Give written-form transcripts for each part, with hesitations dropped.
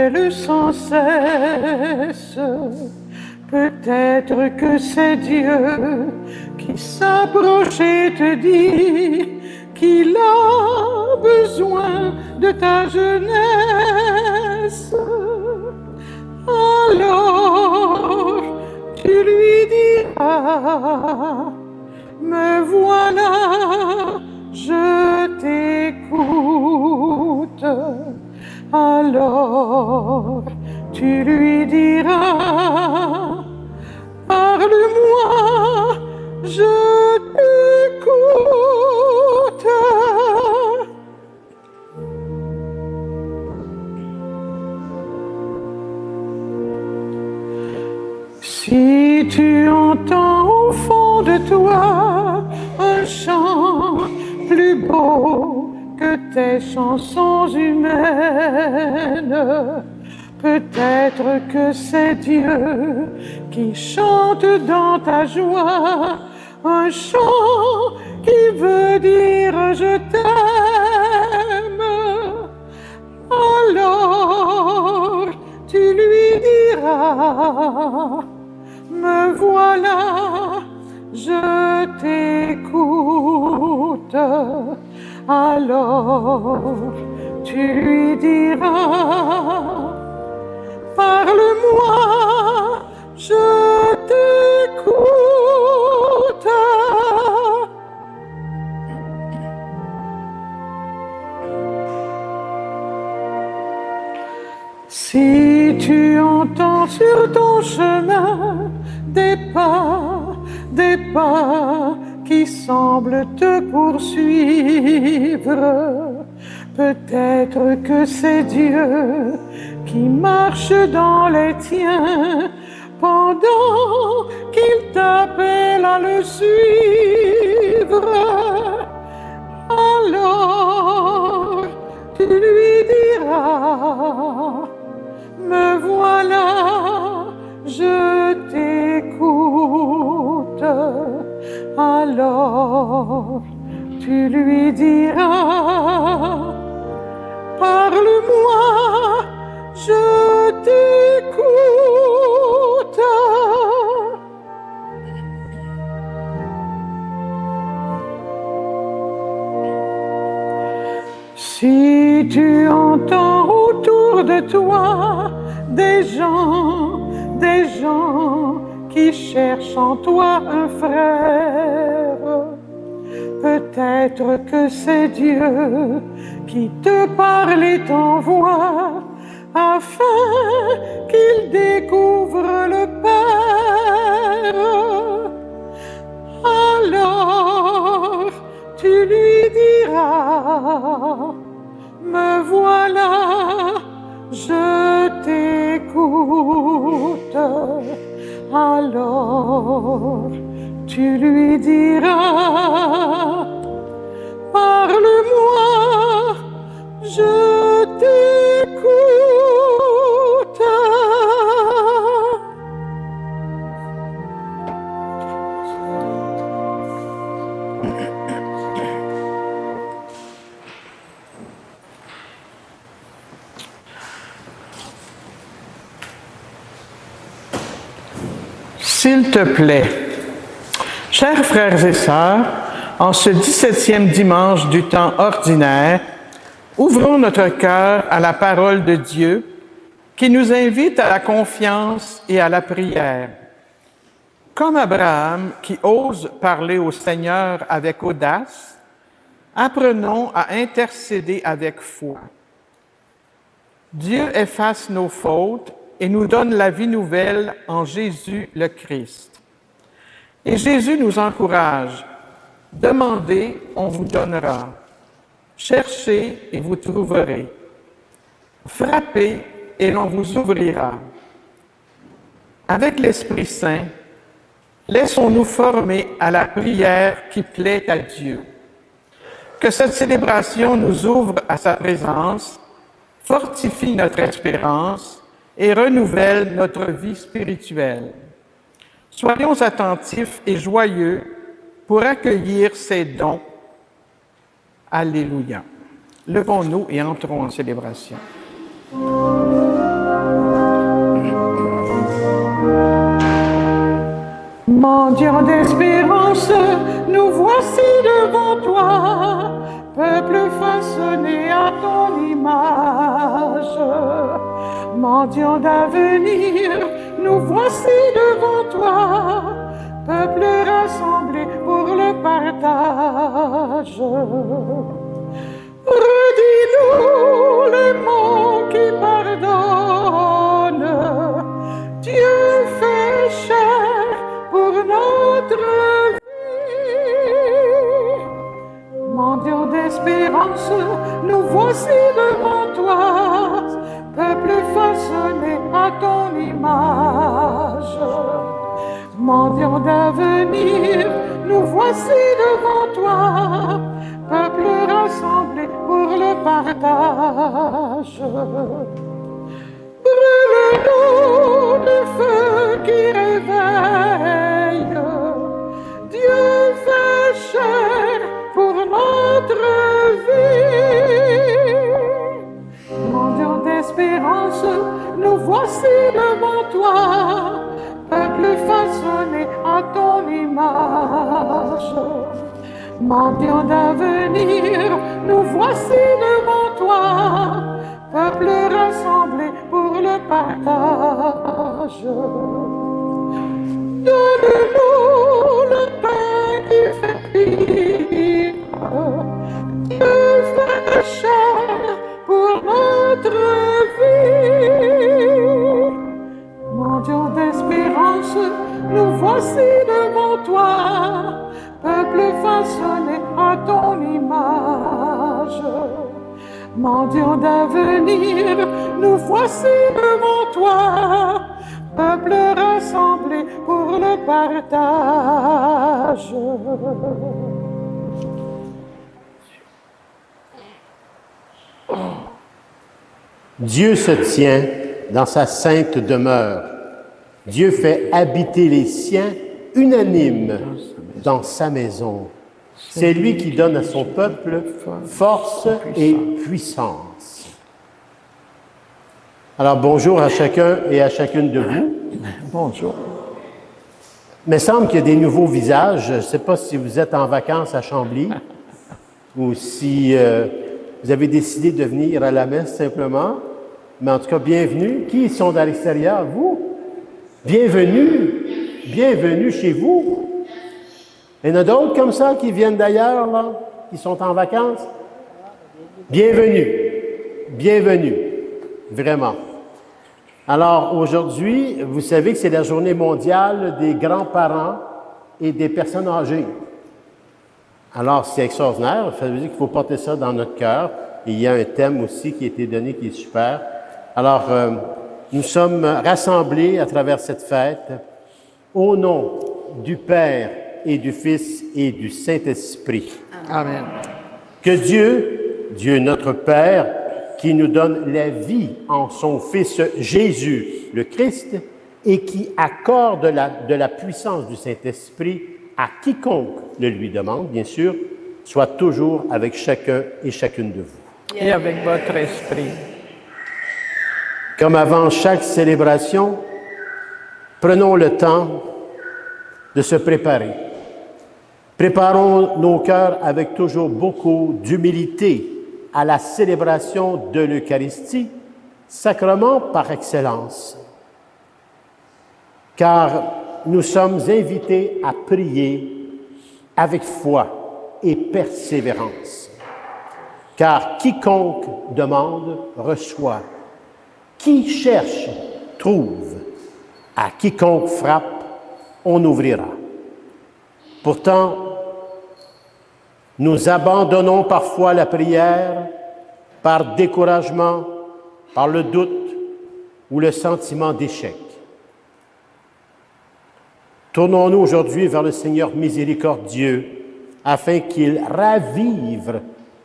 t'appelle sans cesse. Peut-être que c'est Dieu qui s'approche et te dit qu'il a besoin de ta jeunesse. Alors tu lui diras, me voilà, je t'écoute. Alors tu lui diras, parle-moi, je t'écoute. Si tu entends au fond de toi un chant plus beau que tes chansons humaines, peut-être que c'est Dieu qui chante dans ta joie un chant qui veut dire je t'aime. Alors tu lui diras, me voilà, je t'écoute. Alors tu lui diras, parle-moi, je t'écoute. Si tu entends sur ton chemin des pas qui semblent te poursuivre, peut-être que c'est Dieu qui marche dans les tiens pendant qu'il t'appelle à le suivre. Alors tu lui diras, me voilà, je t'écoute. Alors tu lui diras, parle-moi, je t'écoute. Si tu entends autour de toi des gens qui cherchent en toi un frère, peut-être que c'est Dieu qui te parle et t'envoie afin qu'il découvre le Père. Alors tu lui diras, me voilà, je t'écoute. Alors tu lui diras, parle-moi, je t'écoute. S'il te plaît, chers frères et sœurs, en ce 17e dimanche du temps ordinaire, ouvrons notre cœur à la parole de Dieu qui nous invite à la confiance et à la prière. Comme Abraham qui ose parler au Seigneur avec audace, apprenons à intercéder avec foi. Dieu efface nos fautes et nous donne la vie nouvelle en Jésus le Christ. Et Jésus nous encourage. Demandez, on vous donnera. Cherchez et vous trouverez. Frappez et l'on vous ouvrira. Avec l'Esprit Saint, laissons-nous former à la prière qui plaît à Dieu. Que cette célébration nous ouvre à sa présence, fortifie notre espérance et renouvelle notre vie spirituelle. Soyons attentifs et joyeux pour accueillir ces dons. Alléluia. Levons-nous et entrons en célébration. mendiants d'avenir, nous voici devant toi, peuple rassemblé pour le partage. Redis-nous les mots qui pardonnent, Dieu fait chair pour notre vie. Mendiants d'espérance, nous voici devant toi, peuple façonné à ton image. Mendiants d'avenir, nous voici devant toi, peuple rassemblé pour le partage. Brûle-nous du feu qui réveille, Dieu fait chair pour notre vie. Mendiants d'espérance, nous voici devant toi, peuple façonné à ton image. Mendiants d'avenir, nous voici devant toi, peuple rassemblé pour le partage. Donne-nous le pain qui fait vivre, Dieu fait chair pour notre vie. Mendiants d'espérance, nous voici devant toi, peuple façonné à ton image. Mendiants d'avenir, nous voici devant toi, peuple rassemblé pour le partage. Dieu se tient dans sa sainte demeure. Dieu fait habiter les siens unanimes dans sa maison. C'est lui qui donne à son peuple force et puissance. Alors bonjour à chacun et à chacune de vous. Bonjour. Il me semble qu'il y a des nouveaux visages. Je ne sais pas si vous êtes en vacances à Chambly ou si vous avez décidé de venir à la messe simplement. Mais en tout cas, bienvenue. Qui sont à l'extérieur? Vous? Bienvenue. Bienvenue chez vous. Il y en a d'autres comme ça qui viennent d'ailleurs, là, qui sont en vacances? Bienvenue. Bienvenue. Vraiment. Alors, aujourd'hui, vous savez que c'est la journée mondiale des grands-parents et des personnes âgées. Alors, c'est extraordinaire. Ça veut dire qu'il faut porter ça dans notre cœur. Il y a un thème aussi qui a été donné qui est super. Alors, nous sommes rassemblés à travers cette fête au nom du Père et du Fils et du Saint-Esprit. Amen. Que Dieu notre Père, qui nous donne la vie en son Fils Jésus, le Christ, et qui accorde de la puissance du Saint-Esprit à quiconque le lui demande, bien sûr, soit toujours avec chacun et chacune de vous. Et avec votre esprit. Comme avant chaque célébration, prenons le temps de se préparer. Préparons nos cœurs avec toujours beaucoup d'humilité à la célébration de l'Eucharistie, sacrement par excellence. Car nous sommes invités à prier avec foi et persévérance. Car quiconque demande, reçoit. Qui cherche, trouve. À quiconque frappe, on ouvrira. Pourtant, nous abandonnons parfois la prière par découragement, par le doute ou le sentiment d'échec. Tournons-nous aujourd'hui vers le Seigneur miséricordieux afin qu'il ravive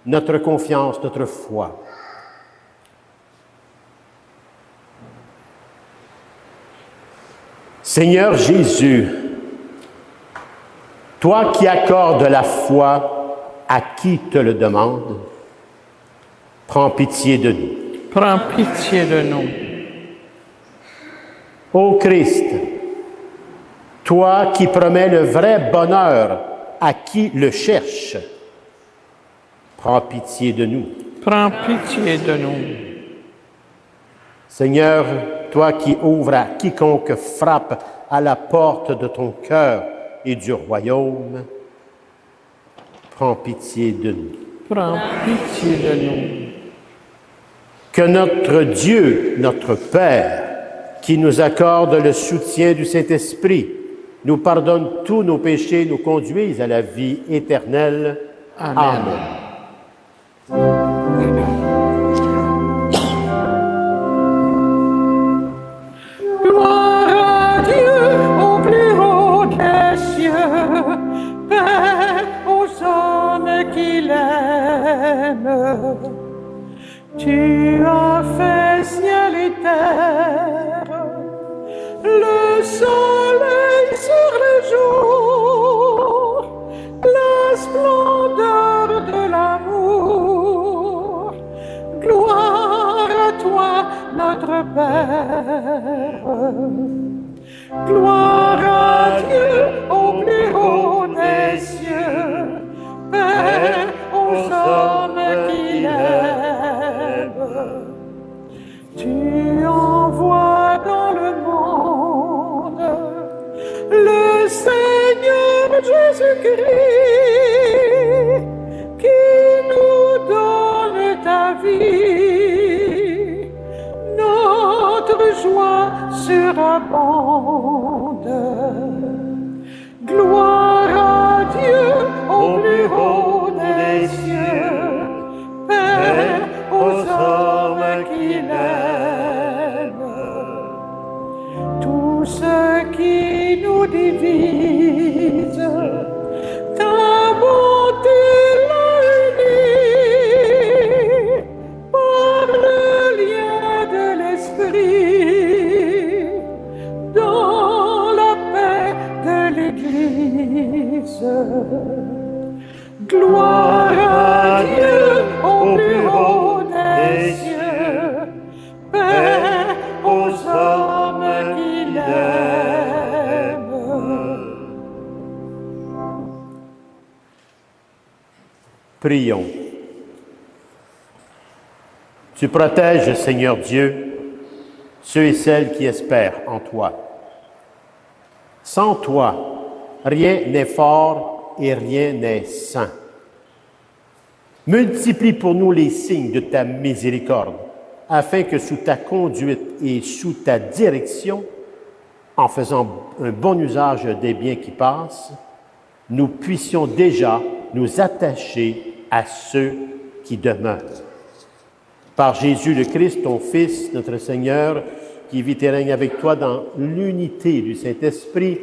notre confiance, notre foi. Seigneur Jésus, toi qui accordes la foi à qui te le demande, prends pitié de nous. Prends pitié de nous. Ô Christ, toi qui promets le vrai bonheur à qui le cherche, prends pitié de nous. Prends pitié de nous. Seigneur, toi qui ouvres à quiconque frappe à la porte de ton cœur et du royaume, prends pitié de nous. Prends pitié de nous. Que notre Dieu, notre Père, qui nous accorde le soutien du Saint-Esprit, nous pardonne tous nos péchés, nous conduise à la vie éternelle. Amen. Gloire à Dieu au plus haut des cieux, paix aux hommes qui l'aiment. Tu as fait ciel et terre, le soleil sur le jour, la splendeur de l'amour. Gloire à toi, notre Père. Gloire à Dieu au plus haut des cieux, paix aux hommes qui l'aiment. Tu envoies dans le monde le Seigneur Jésus-Christ qui nous donne ta vie. Notre joie surabonde. Gloire à Dieu au plus haut des cieux, paix aux hommes qui l'aiment. Tout ce qui nous divise, ta bonté l'a uni par le lien de l'Esprit dans la paix de l'Église. Gloire à Dieu au plus haut des cieux, paix aux hommes qui l'aiment. Prions. Tu protèges, Seigneur Dieu, ceux et celles qui espèrent en toi. Sans toi, rien n'est fort et rien n'est saint. Multiplie pour nous les signes de ta miséricorde, afin que sous ta conduite et sous ta direction, en faisant un bon usage des biens qui passent, nous puissions déjà nous attacher à ceux qui demeurent. Par Jésus le Christ, ton Fils, notre Seigneur, qui vit et règne avec toi dans l'unité du Saint-Esprit,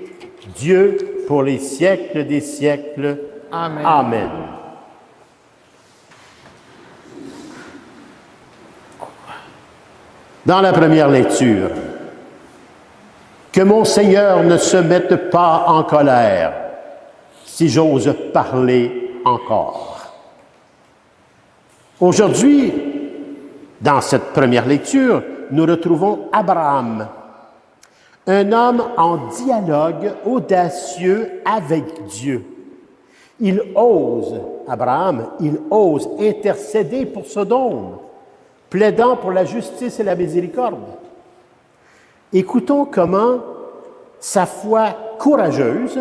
Dieu pour les siècles des siècles. Amen. Amen. Dans la première lecture, que mon Seigneur ne se mette pas en colère, si j'ose parler encore. Aujourd'hui, dans cette première lecture, nous retrouvons Abraham, un homme en dialogue audacieux avec Dieu. Abraham ose intercéder pour Sodome, plaidant pour la justice et la miséricorde. Écoutons comment sa foi courageuse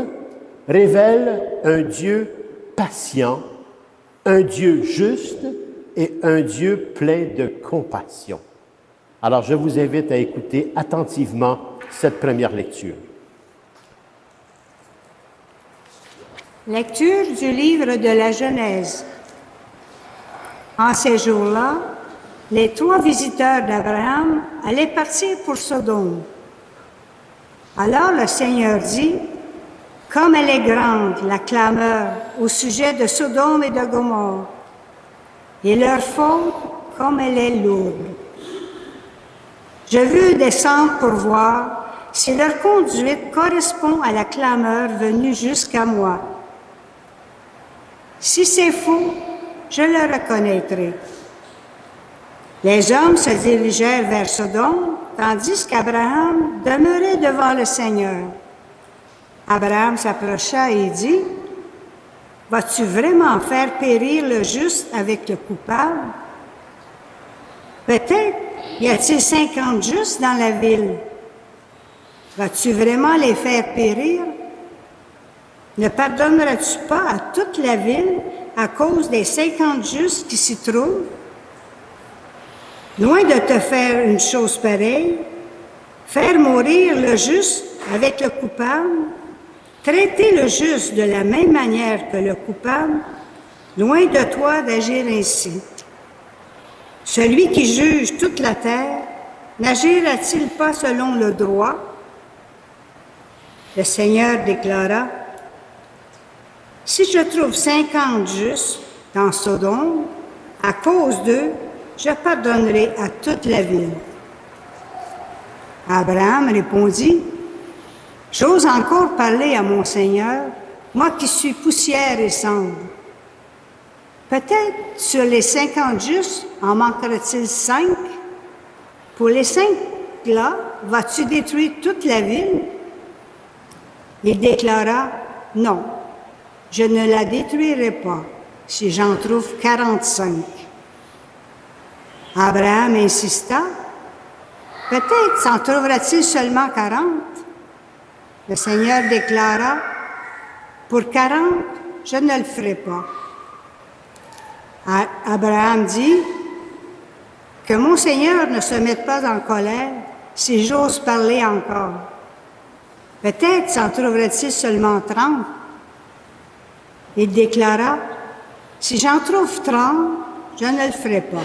révèle un Dieu patient, un Dieu juste et un Dieu plein de compassion. Alors, je vous invite à écouter attentivement cette première lecture. Lecture du livre de la Genèse. En ces jours-là, les 3 visiteurs d'Abraham allaient partir pour Sodome. Alors le Seigneur dit, « Comme elle est grande, la clameur au sujet de Sodome et de Gomorrhe, et leur faute, comme elle est lourde. Je veux descendre pour voir si leur conduite correspond à la clameur venue jusqu'à moi. Si c'est faux, je le reconnaîtrai. » Les hommes se dirigèrent vers Sodome, tandis qu'Abraham demeurait devant le Seigneur. Abraham s'approcha et dit, « Vas-tu vraiment faire périr le juste avec le coupable? » Peut-être y a-t-il 50 justes dans la ville. Vas-tu vraiment les faire périr? Ne pardonneras-tu pas à toute la ville à cause des 50 justes qui s'y trouvent? Loin de te faire une chose pareille, faire mourir le juste avec le coupable, traiter le juste de la même manière que le coupable, loin de toi d'agir ainsi. Celui qui juge toute la terre, n'agira-t-il pas selon le droit? Le Seigneur déclara, « Si je trouve 50 justes dans Sodome, à cause d'eux, je pardonnerai à toute la ville. » Abraham répondit, « J'ose encore parler à mon Seigneur, moi qui suis poussière et cendre. Peut-être sur les 50 justes, en manquera-t-il 5? Pour les 5 là, vas-tu détruire toute la ville? » Il déclara, « Non, je ne la détruirai pas si j'en trouve 45. » Abraham insista, « Peut-être s'en trouvera-t-il seulement 40. » Le Seigneur déclara, « Pour 40, je ne le ferai pas. » Abraham dit, « Que mon Seigneur ne se mette pas en colère si j'ose parler encore. Peut-être s'en trouvera-t-il seulement 30. » Il déclara, « Si j'en trouve 30, je ne le ferai pas. »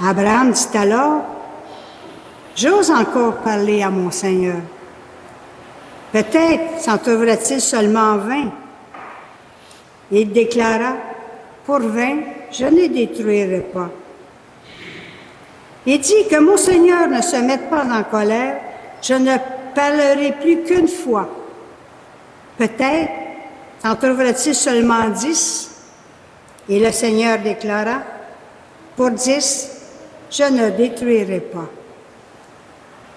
Abraham dit alors, « J'ose encore parler à mon Seigneur. Peut-être s'en trouvera-t-il seulement 20. » Il déclara, « Pour 20, je ne les détruirai pas. » Il dit, « Que mon Seigneur ne se mette pas en colère, je ne parlerai plus qu'une fois. Peut-être s'en trouvera-t-il seulement 10. » Et le Seigneur déclara, « Pour 10, je ne détruirai pas. »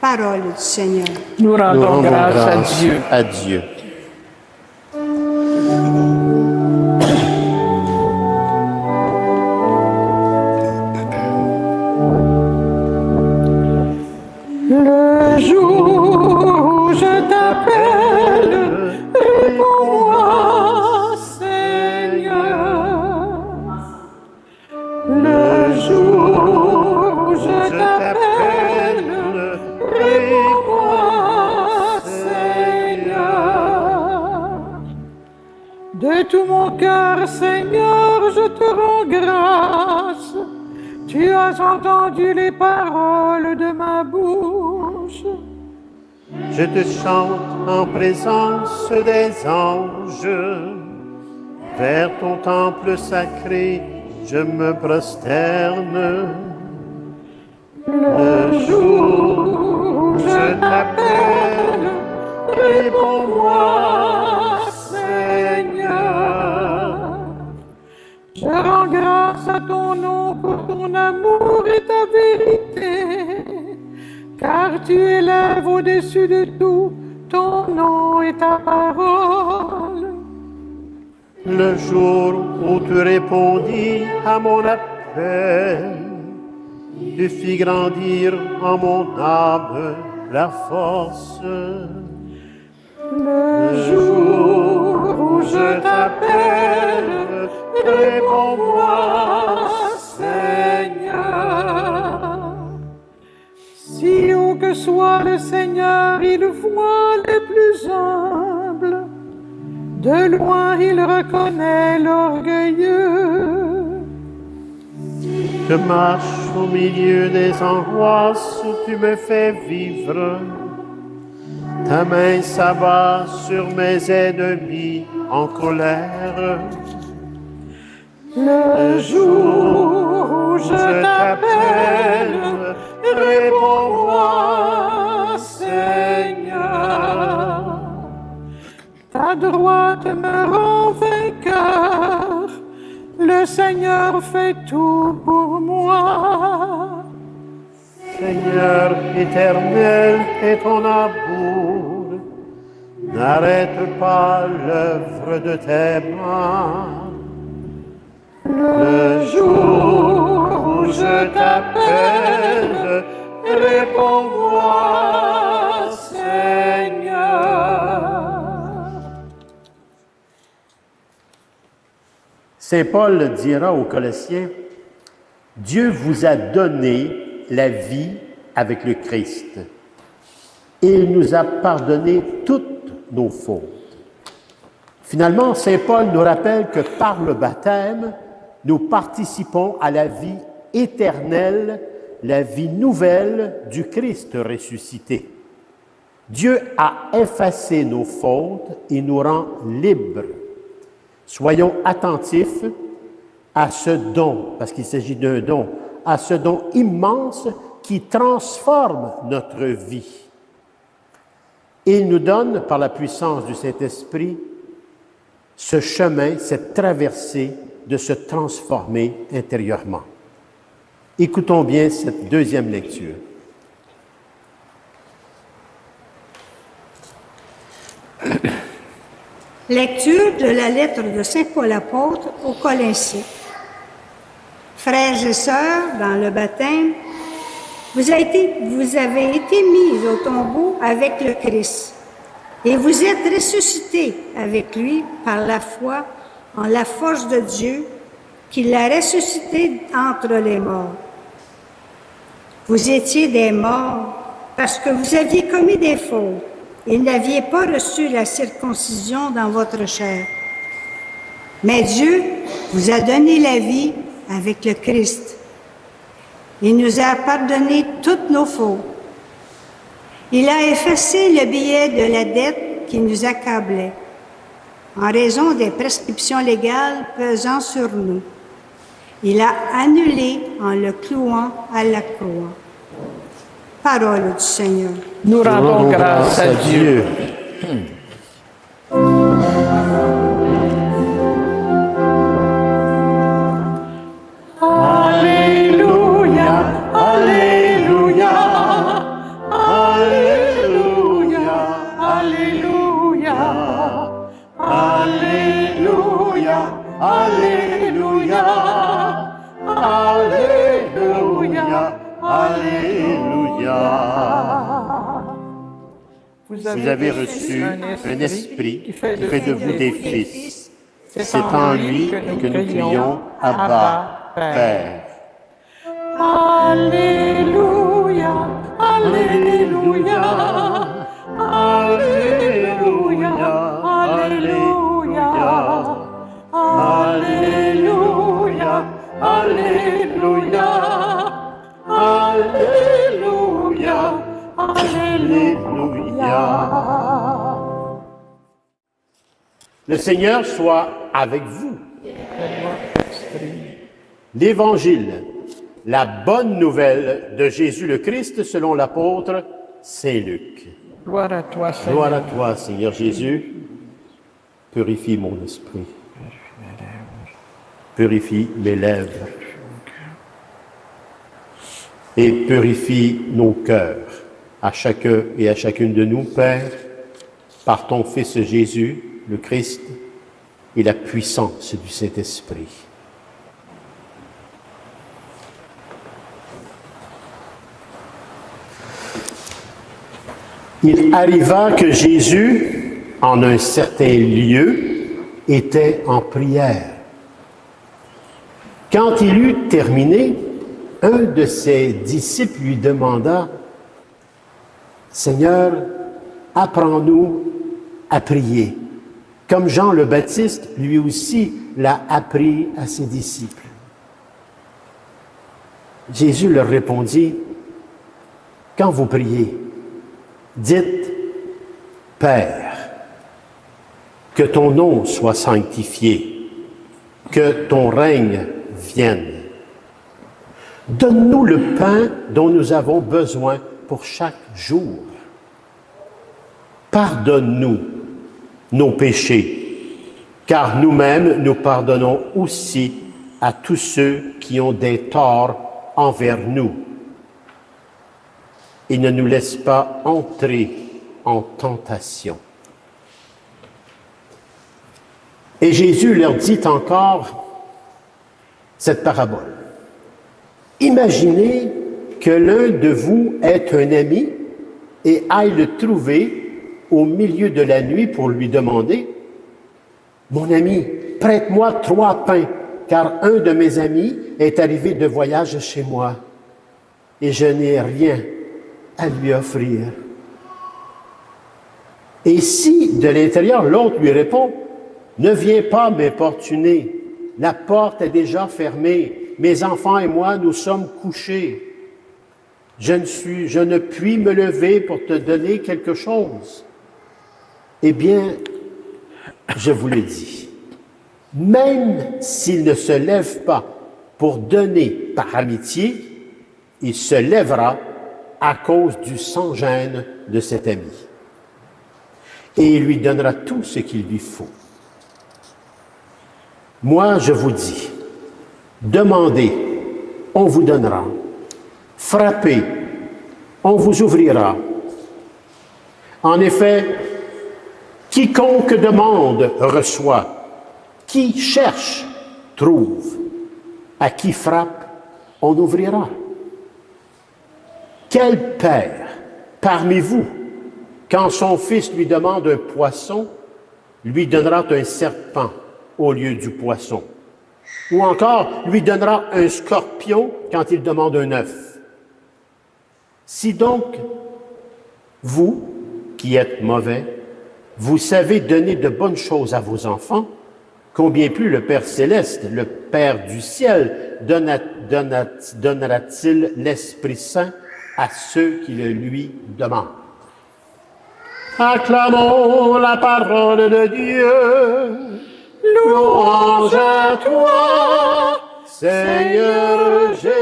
Parole du Seigneur. Nous rendons grâce à Dieu. À Dieu. Le jour où je t'appelle, réponds-moi, Seigneur. Le jour où je t'appelle, réponds-moi, Seigneur. De tout mon cœur, Seigneur, je te rends grâce. Tu as entendu les paroles de ma bouche. Je te chante en présence des anges. Vers ton temple sacré, je me prosterne. Le jour où je t'appelle, réponds-moi, Seigneur. Je rends grâce à ton nom pour ton amour et ta vérité, car tu élèves au-dessus de tout ton nom et ta parole. Le jour où tu répondis à mon appel, tu fis grandir en mon âme la force. Le jour où je t'appelle, réponds-moi, Seigneur. Si haut que soit le Seigneur, il voit les plus humbles. De loin, il reconnaît l'orgueilleux. Je marche au milieu des angoisses, tu me fais vivre. Ta main s'abat sur mes ennemis en colère. Le jour où je t'appelle, réponds-moi, Seigneur. Ta droite me rend vainqueur, le Seigneur fait tout pour moi. Seigneur éternel, et ton amour n'arrête pas l'œuvre de tes mains. Le jour où je t'appelle, réponds-moi, Seigneur. Saint Paul dira aux Colossiens, Dieu vous a donné la vie avec le Christ. Et il nous a pardonné toutes nos fautes. Finalement, Saint Paul nous rappelle que par le baptême, nous participons à la vie éternelle, la vie nouvelle du Christ ressuscité. Dieu a effacé nos fautes et nous rend libres. Soyons attentifs à ce don, parce qu'il s'agit d'un don, à ce don immense qui transforme notre vie. Et il nous donne, par la puissance du Saint-Esprit, ce chemin, cette traversée de se transformer intérieurement. Écoutons bien cette deuxième lecture. Lecture de la lettre de Saint Paul apôtre aux Colossiens. Frères et sœurs, dans le baptême, vous avez été mis au tombeau avec le Christ, et vous êtes ressuscités avec lui par la foi en la force de Dieu qui l'a ressuscité entre les morts. Vous étiez des morts parce que vous aviez commis des fautes et n'aviez pas reçu la circoncision dans votre chair. Mais Dieu vous a donné la vie avec le Christ. Il nous a pardonné toutes nos fautes. Il a effacé le billet de la dette qui nous accablait, en raison des prescriptions légales pesant sur nous. Il a annulé en le clouant à la croix. Parole du Seigneur. Nous rendons grâce à Dieu. Vous avez reçu un esprit qui fait de vous des fils. C'est en lui que nous crions Abba, Père. Alléluia, Alléluia, Alléluia, Alléluia, Alléluia, Alléluia, Alléluia, Alléluia. Le Seigneur soit avec vous. L'Évangile, la bonne nouvelle de Jésus le Christ selon l'apôtre Saint Luc. Gloire à toi, Seigneur. Gloire à toi, Seigneur Jésus. Purifie mon esprit. Purifie mes lèvres. Et purifie nos cœurs, à chacun et à chacune de nous, Père, par ton Fils Jésus, le Christ, et la puissance du Saint-Esprit. Il arriva que Jésus, en un certain lieu, était en prière. Quand il eut terminé, un de ses disciples lui demanda, « Seigneur, apprends-nous à prier, comme Jean le Baptiste, lui aussi, l'a appris à ses disciples. » Jésus leur répondit, « Quand vous priez, dites, « Père, que ton nom soit sanctifié, que ton règne vienne. Donne-nous le pain dont nous avons besoin pour chaque jour. Pardonne-nous nos péchés, car nous-mêmes nous pardonnons aussi à tous ceux qui ont des torts envers nous. Et ne nous laisse pas entrer en tentation. » Et Jésus leur dit encore cette parabole. Imaginez que l'un de vous est un ami et aille le trouver au milieu de la nuit pour lui demander « Mon ami, prête-moi 3 pains, car un de mes amis est arrivé de voyage chez moi et je n'ai rien à lui offrir. » Et si, de l'intérieur, l'autre lui répond « Ne viens pas m'importuner, la porte est déjà fermée, mes enfants et moi, nous sommes couchés. Je ne puis me lever pour te donner quelque chose. » Eh bien, je vous le dis, même s'il ne se lève pas pour donner par amitié, il se lèvera à cause du sans-gêne de cet ami. Et il lui donnera tout ce qu'il lui faut. Moi, je vous dis, demandez, on vous donnera. Frappez, on vous ouvrira. En effet, quiconque demande reçoit. Qui cherche trouve. À qui frappe, on ouvrira. Quel père parmi vous, quand son fils lui demande un poisson, lui donnera un serpent au lieu du poisson? Ou encore, lui donnera un scorpion quand il demande un œuf? Si donc, vous, qui êtes mauvais, vous savez donner de bonnes choses à vos enfants, combien plus le Père céleste, le Père du ciel, donnera-t-il l'Esprit Saint à ceux qui le lui demandent? Acclamons la parole de Dieu. Louange à toi, Seigneur Jésus.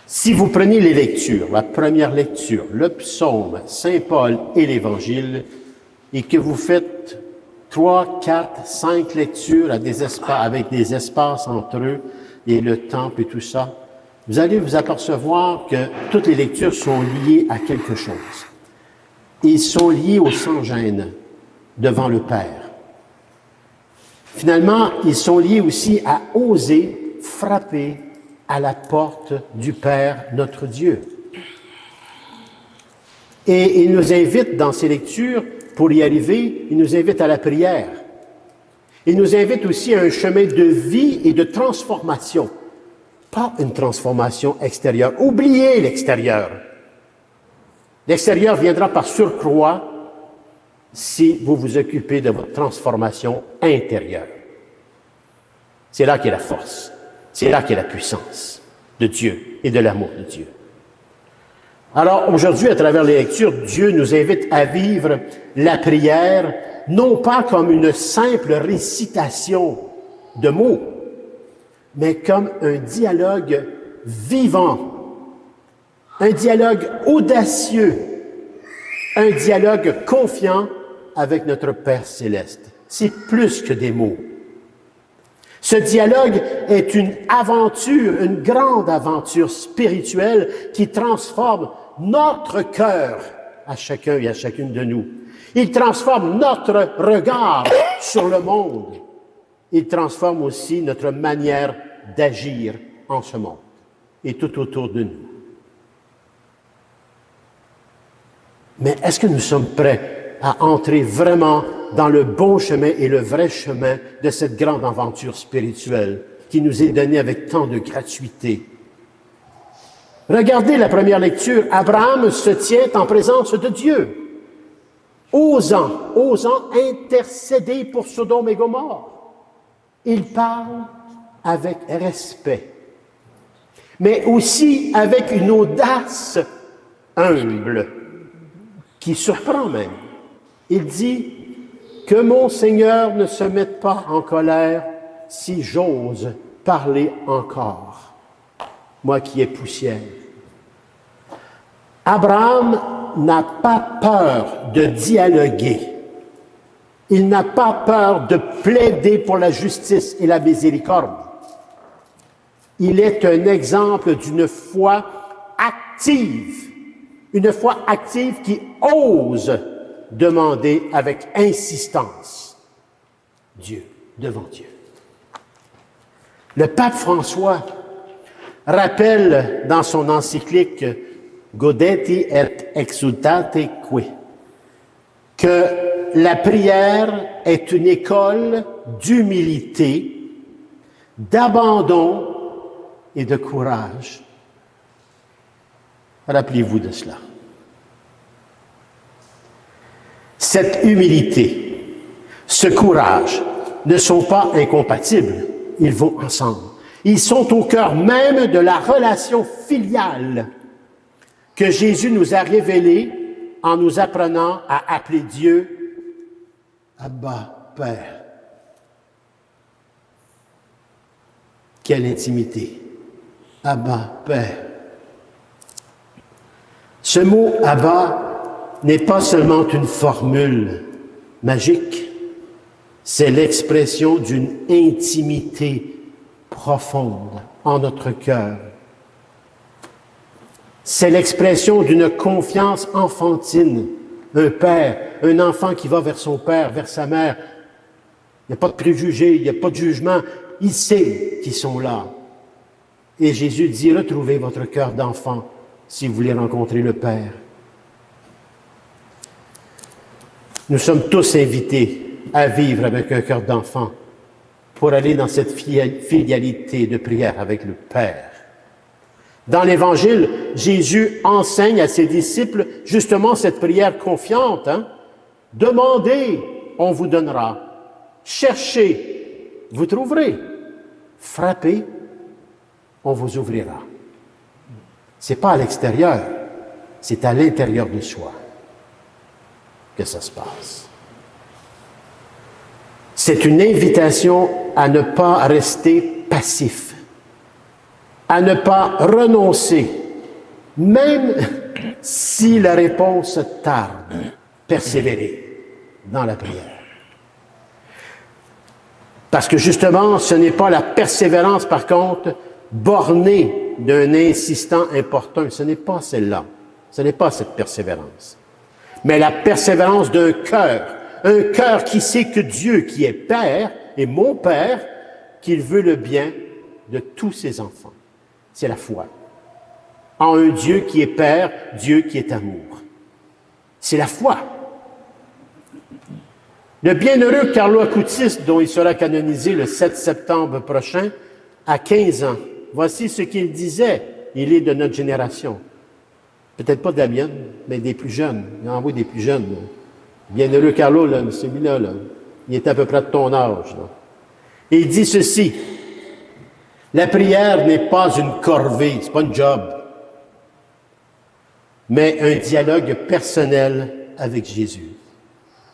Si vous prenez les lectures, la première lecture, le psaume, Saint Paul et l'Évangile, et que vous faites 3, 4, 5 lectures avec des espaces entre eux, et le temple et tout ça, vous allez vous apercevoir que toutes les lectures sont liées à quelque chose. Ils sont liés au sans-gêne devant le Père. Finalement, ils sont liés aussi à oser frapper à la porte du Père, notre Dieu. Et il nous invite dans ces lectures, pour y arriver, il nous invite à la prière. Il nous invite aussi à un chemin de vie et de transformation. Pas une transformation extérieure. Oubliez l'extérieur. L'extérieur viendra par surcroît si vous vous occupez de votre transformation intérieure. C'est là qu'est la force. C'est là qu'est la puissance de Dieu et de l'amour de Dieu. Alors, aujourd'hui, à travers les lectures, Dieu nous invite à vivre la prière, non pas comme une simple récitation de mots, mais comme un dialogue vivant, un dialogue audacieux, un dialogue confiant avec notre Père céleste. C'est plus que des mots. Ce dialogue est une aventure, une grande aventure spirituelle qui transforme notre cœur à chacun et à chacune de nous. Il transforme notre regard sur le monde. Il transforme aussi notre manière d'agir en ce monde et tout autour de nous. Mais est-ce que nous sommes prêts à entrer vraiment dans le bon chemin et le vrai chemin de cette grande aventure spirituelle qui nous est donnée avec tant de gratuité? Regardez la première lecture. Abraham se tient en présence de Dieu, osant intercéder pour Sodome et Gomorrhe. Il parle avec respect, mais aussi avec une audace humble qui surprend même. Il dit « Que mon Seigneur ne se mette pas en colère si j'ose parler encore, moi qui ai poussière. » Abraham n'a pas peur de dialoguer. Il n'a pas peur de plaider pour la justice et la miséricorde. Il est un exemple d'une foi active, Une foi active qui ose demander avec insistance Dieu, devant Dieu. Le pape François rappelle dans son encyclique Gaudete et exultate que la prière est une école d'humilité, d'abandon et de courage. Rappelez-vous de cela. Cette humilité, ce courage ne sont pas incompatibles, ils vont ensemble. Ils sont au cœur même de la relation filiale que Jésus nous a révélée en nous apprenant à appeler Dieu Abba, Père. Quelle intimité! Abba, Père. Ce mot Abba n'est pas seulement une formule magique, c'est l'expression d'une intimité profonde en notre cœur. C'est l'expression d'une confiance enfantine. Un père, un enfant qui va vers son père, vers sa mère. Il n'y a pas de préjugés, il n'y a pas de jugement. Il sait qu'ils sont là. Et Jésus dit, retrouvez votre cœur d'enfant si vous voulez rencontrer le Père. Nous sommes tous invités à vivre avec un cœur d'enfant pour aller dans cette filialité de prière avec le Père. Dans l'Évangile, Jésus enseigne à ses disciples justement cette prière confiante. Demandez, on vous donnera. Cherchez, vous trouverez. Frappez, on vous ouvrira. C'est pas à l'extérieur, c'est à l'intérieur de soi que ça se passe. C'est une invitation à ne pas rester passif, à ne pas renoncer, même si la réponse tarde, persévérer dans la prière. Parce que justement, ce n'est pas la persévérance, par contre, bornée d'un insistant importun. Ce n'est pas celle-là. Ce n'est pas cette persévérance. Mais la persévérance d'un cœur. Un cœur qui sait que Dieu, qui est Père, est mon Père, qu'il veut le bien de tous ses enfants. C'est la foi. En un Dieu qui est Père, Dieu qui est amour. C'est la foi. Le bienheureux Carlo Acutis, dont il sera canonisé le 7 septembre prochain, a 15 ans. Voici ce qu'il disait. Il est de notre génération. Peut-être pas de la mienne, mais des plus jeunes. Il en voit des plus jeunes. Bienheureux Carlo, là, celui-là, là, il est à peu près de ton âge. Là. Et il dit ceci. La prière n'est pas une corvée, c'est pas un job, mais un dialogue personnel avec Jésus.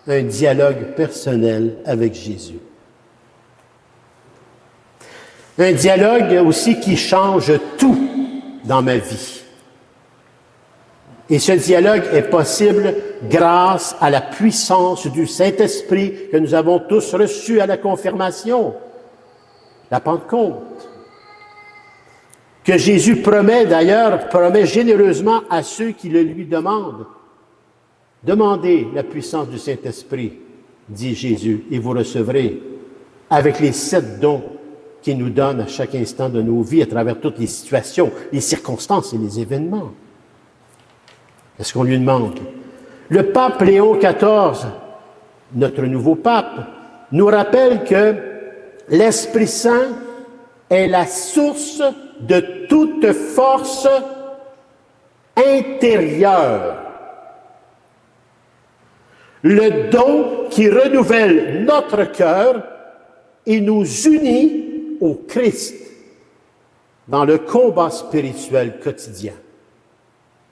Un dialogue personnel avec Jésus. Un dialogue aussi qui change tout dans ma vie. Et ce dialogue est possible grâce à la puissance du Saint-Esprit que nous avons tous reçu à la confirmation, la Pentecôte. Que Jésus promet d'ailleurs, promet généreusement à ceux qui le lui demandent. Demandez la puissance du Saint-Esprit, dit Jésus, et vous recevrez avec les 7 dons qu'il nous donne à chaque instant de nos vies, à travers toutes les situations, les circonstances et les événements. Est-ce qu'on lui demande? Le pape Léon XIV, notre nouveau pape, nous rappelle que l'Esprit Saint est la source de toute force intérieure. Le don qui renouvelle notre cœur et nous unit au Christ dans le combat spirituel quotidien.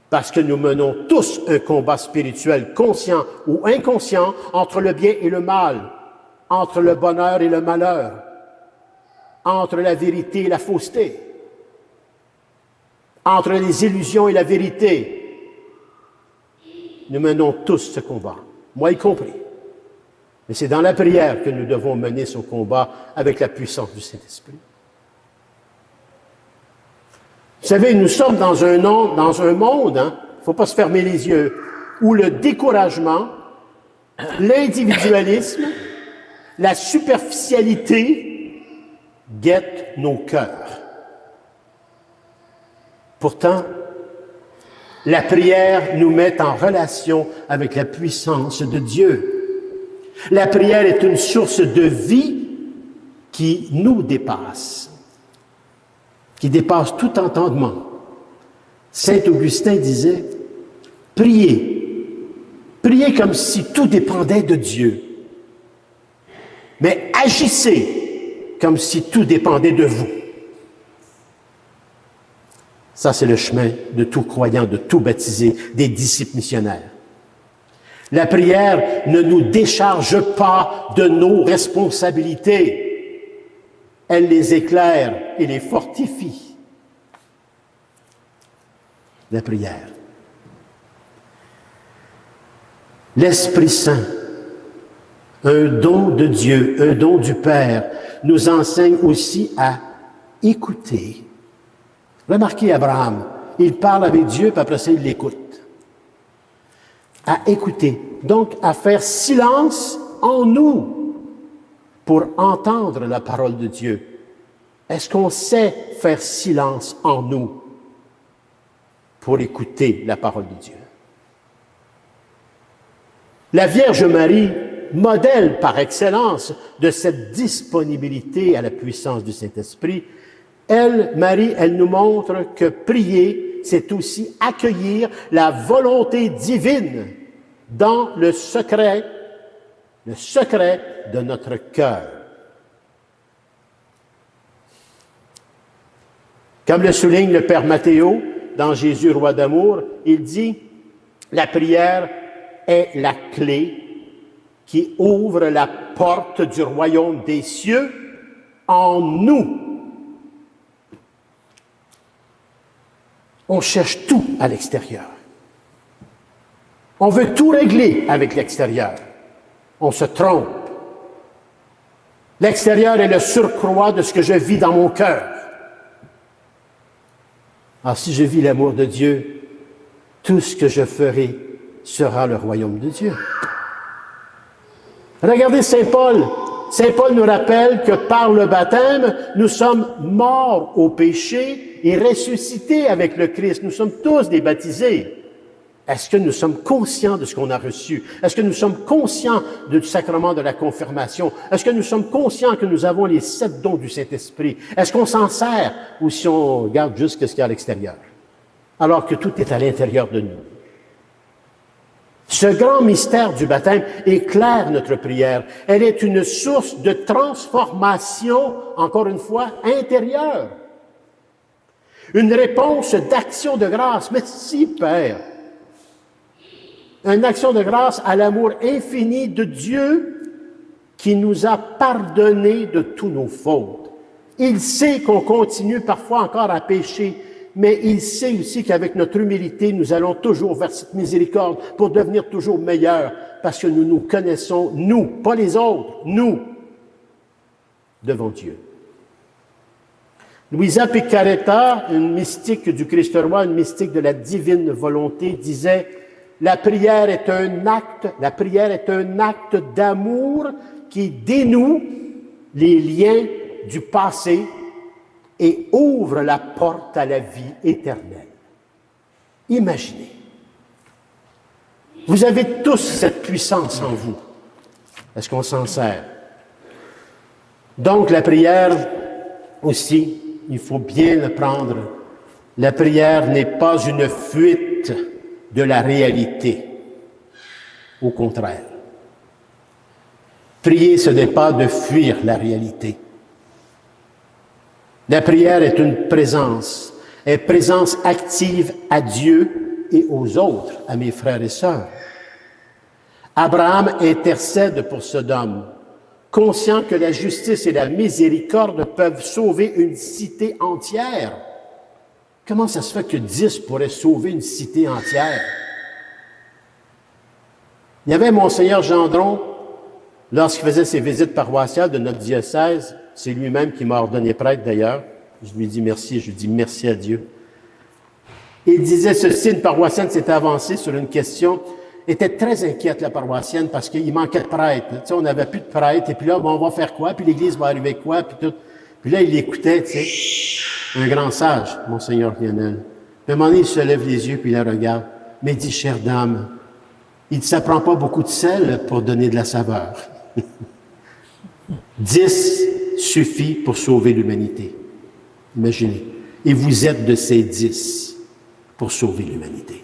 Parce que nous menons tous un combat spirituel conscient ou inconscient entre le bien et le mal, entre le bonheur et le malheur, entre la vérité et la fausseté, entre les illusions et la vérité. Nous menons tous ce combat, moi y compris. Mais c'est dans la prière que nous devons mener ce combat avec la puissance du Saint-Esprit. Vous savez, nous sommes dans un monde ne faut pas se fermer les yeux, où le découragement, l'individualisme, la superficialité guettent nos cœurs. Pourtant, la prière nous met en relation avec la puissance de Dieu. La prière est une source de vie qui nous dépasse, qui dépasse tout entendement. Saint Augustin disait, « Priez, priez comme si tout dépendait de Dieu, mais agissez comme si tout dépendait de vous. » Ça, c'est le chemin de tout croyant, de tout baptisé, des disciples missionnaires. La prière ne nous décharge pas de nos responsabilités. Elle les éclaire et les fortifie. La prière. L'Esprit Saint, un don de Dieu, un don du Père, nous enseigne aussi à écouter. Remarquez Abraham, il parle avec Dieu, puis après ça, il l'écoute. À écouter, donc à faire silence en nous pour entendre la parole de Dieu. Est-ce qu'on sait faire silence en nous pour écouter la parole de Dieu? La Vierge Marie, modèle par excellence de cette disponibilité à la puissance du Saint-Esprit, elle, Marie, elle nous montre que prier, c'est aussi accueillir la volonté divine dans le secret de notre cœur. Comme le souligne le Père Matthéo dans Jésus, roi d'amour, il dit, la prière est la clé qui ouvre la porte du royaume des cieux en nous. On cherche tout à l'extérieur. On veut tout régler avec l'extérieur. On se trompe. L'extérieur est le surcroît de ce que je vis dans mon cœur. Alors, si je vis l'amour de Dieu, tout ce que je ferai sera le royaume de Dieu. Regardez Saint Paul. Saint Paul nous rappelle que par le baptême, nous sommes morts au péché et ressuscités avec le Christ. Nous sommes tous des baptisés. Est-ce que nous sommes conscients de ce qu'on a reçu? Est-ce que nous sommes conscients du sacrement de la confirmation? Est-ce que nous sommes conscients que nous avons les 7 dons du Saint-Esprit? Est-ce qu'on s'en sert ou si on regarde juste ce qu'il y a à l'extérieur? Alors que tout est à l'intérieur de nous. Ce grand mystère du baptême éclaire notre prière. Elle est une source de transformation, encore une fois, intérieure. Une réponse d'action de grâce. Merci, Père. Une action de grâce à l'amour infini de Dieu qui nous a pardonné de tous nos fautes. Il sait qu'on continue parfois encore à pécher, mais il sait aussi qu'avec notre humilité, nous allons toujours vers cette miséricorde pour devenir toujours meilleurs, parce que nous nous connaissons, nous, pas les autres, nous, devant Dieu. Luisa Piccarreta, une mystique du Christ roi, une mystique de la divine volonté, disait « La prière est un acte d'amour qui dénoue les liens du passé et ouvre la porte à la vie éternelle. » Imaginez. Vous avez tous cette puissance en vous. Est-ce qu'on s'en sert? Donc la prière aussi, il faut bien le prendre. La prière n'est pas une fuite de la réalité. Au contraire. Prier, ce n'est pas de fuir la réalité. La prière est une présence active à Dieu et aux autres, à mes frères et sœurs. Abraham intercède pour Sodome, conscient que la justice et la miséricorde peuvent sauver une cité entière. Comment ça se fait que 10 pourraient sauver une cité entière? Il y avait Monseigneur Gendron, lorsqu'il faisait ses visites paroissiales de notre diocèse, c'est lui-même qui m'a ordonné prêtre d'ailleurs. Je lui dis merci, je dis merci à Dieu. Et il disait ceci, une paroissienne s'était avancée sur une question, était très inquiète, la paroissienne, parce qu'il manquait de prêtres. Tu sais, on n'avait plus de prêtres, et puis là, bon, on va faire quoi? Puis l'Église va arriver quoi? Puis tout. Puis là, il écoutait, tu sais, un grand sage, Monseigneur Lionel. Puis à un moment donné, il se lève les yeux, puis il la regarde. Mais il dit, chère dame, il dit, ça prend pas beaucoup de sel pour donner de la saveur. 10 suffit pour sauver l'humanité. Imaginez. Et vous êtes de ces 10 pour sauver l'humanité.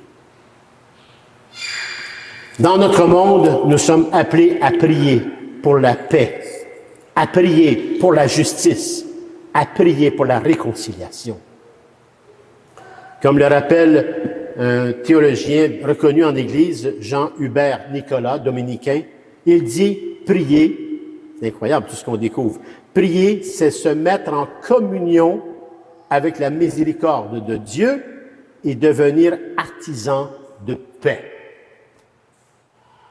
Dans notre monde, nous sommes appelés à prier pour la paix, à prier pour la justice, à prier pour la réconciliation. Comme le rappelle un théologien reconnu en Église, Jean-Hubert Nicolas, dominicain, il dit « Prier », c'est incroyable tout ce qu'on découvre, « Prier, c'est se mettre en communion avec la miséricorde de Dieu et devenir artisan de paix. »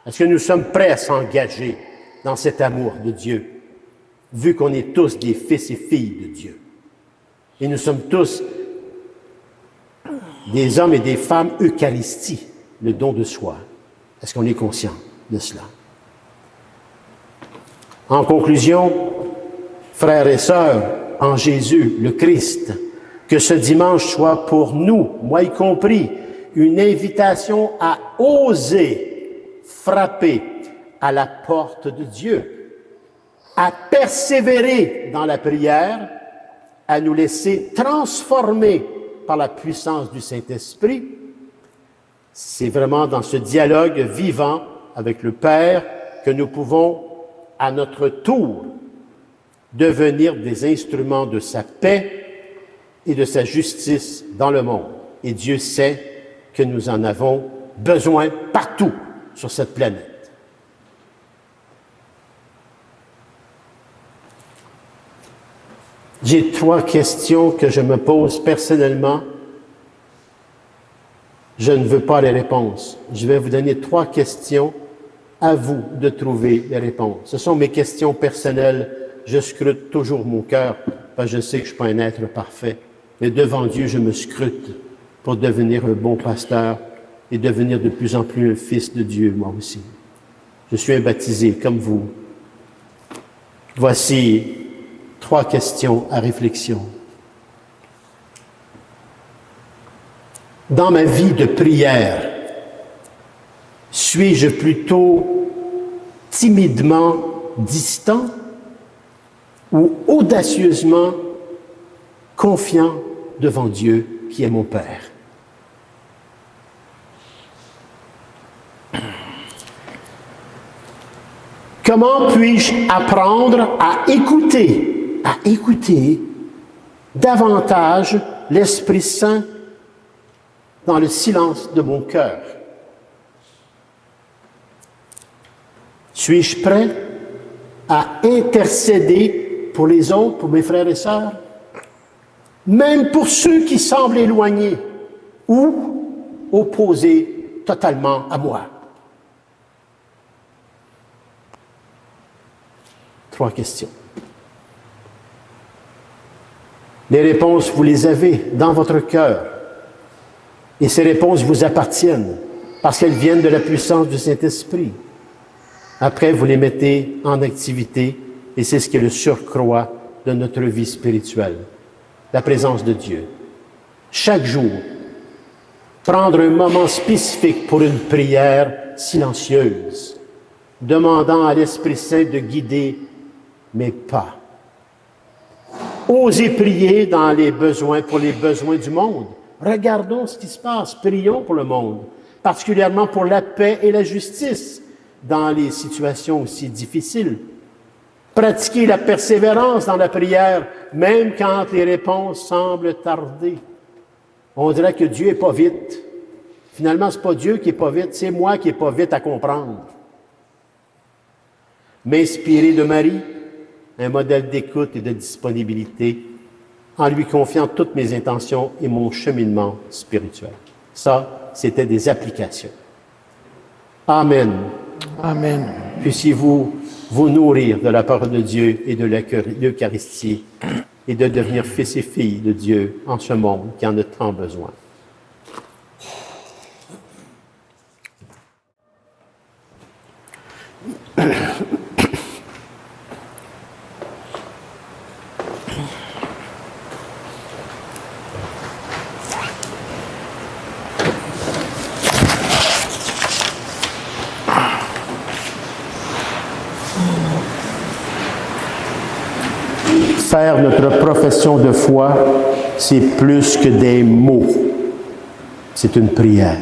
Est-ce que nous sommes prêts à s'engager dans cet amour de Dieu, vu qu'on est tous des fils et filles de Dieu? Et nous sommes tous des hommes et des femmes Eucharistie, le don de soi. Est-ce qu'on est conscient de cela? En conclusion, frères et sœurs, en Jésus, le Christ, que ce dimanche soit pour nous, moi y compris, une invitation à oser frapper à la porte de Dieu, à persévérer dans la prière, à nous laisser transformer par la puissance du Saint-Esprit. C'est vraiment dans ce dialogue vivant avec le Père que nous pouvons, à notre tour, devenir des instruments de sa paix et de sa justice dans le monde. Et Dieu sait que nous en avons besoin partout sur cette planète. J'ai 3 questions que je me pose personnellement. Je ne veux pas les réponses. Je vais vous donner 3 questions, à vous de trouver les réponses. Ce sont mes questions personnelles. Je scrute toujours mon cœur, parce que je sais que je ne suis pas un être parfait. Mais devant Dieu, je me scrute pour devenir un bon pasteur et devenir de plus en plus un fils de Dieu, moi aussi. Je suis un baptisé comme vous. Voici 3 questions à réflexion. Dans ma vie de prière, suis-je plutôt timidement distant ou audacieusement confiant devant Dieu qui est mon Père? Comment puis-je apprendre à écouter davantage l'Esprit Saint dans le silence de mon cœur? Suis-je prêt à intercéder pour les autres, pour mes frères et sœurs, même pour ceux qui semblent éloignés ou opposés totalement à moi? 3 questions. Les réponses, vous les avez dans votre cœur. Et ces réponses vous appartiennent parce qu'elles viennent de la puissance du Saint-Esprit. Après, vous les mettez en activité et c'est ce qui est le surcroît de notre vie spirituelle. La présence de Dieu. Chaque jour, prendre un moment spécifique pour une prière silencieuse, demandant à l'Esprit Saint de guider mes pas. Osez prier dans les besoins, pour les besoins du monde. Regardons ce qui se passe. Prions pour le monde, particulièrement pour la paix et la justice dans les situations aussi difficiles. Pratiquez la persévérance dans la prière, même quand les réponses semblent tarder. On dirait que Dieu n'est pas vite. Finalement, ce n'est pas Dieu qui n'est pas vite, c'est moi qui n'est pas vite à comprendre. M'inspirer de Marie, un modèle d'écoute et de disponibilité, en lui confiant toutes mes intentions et mon cheminement spirituel. Ça, c'était des applications. Amen. Amen. Puissiez-vous vous nourrir de la parole de Dieu et de l'Eucharistie et de devenir fils et filles de Dieu en ce monde qui en a tant besoin. Faire notre profession de foi, c'est plus que des mots. C'est une prière.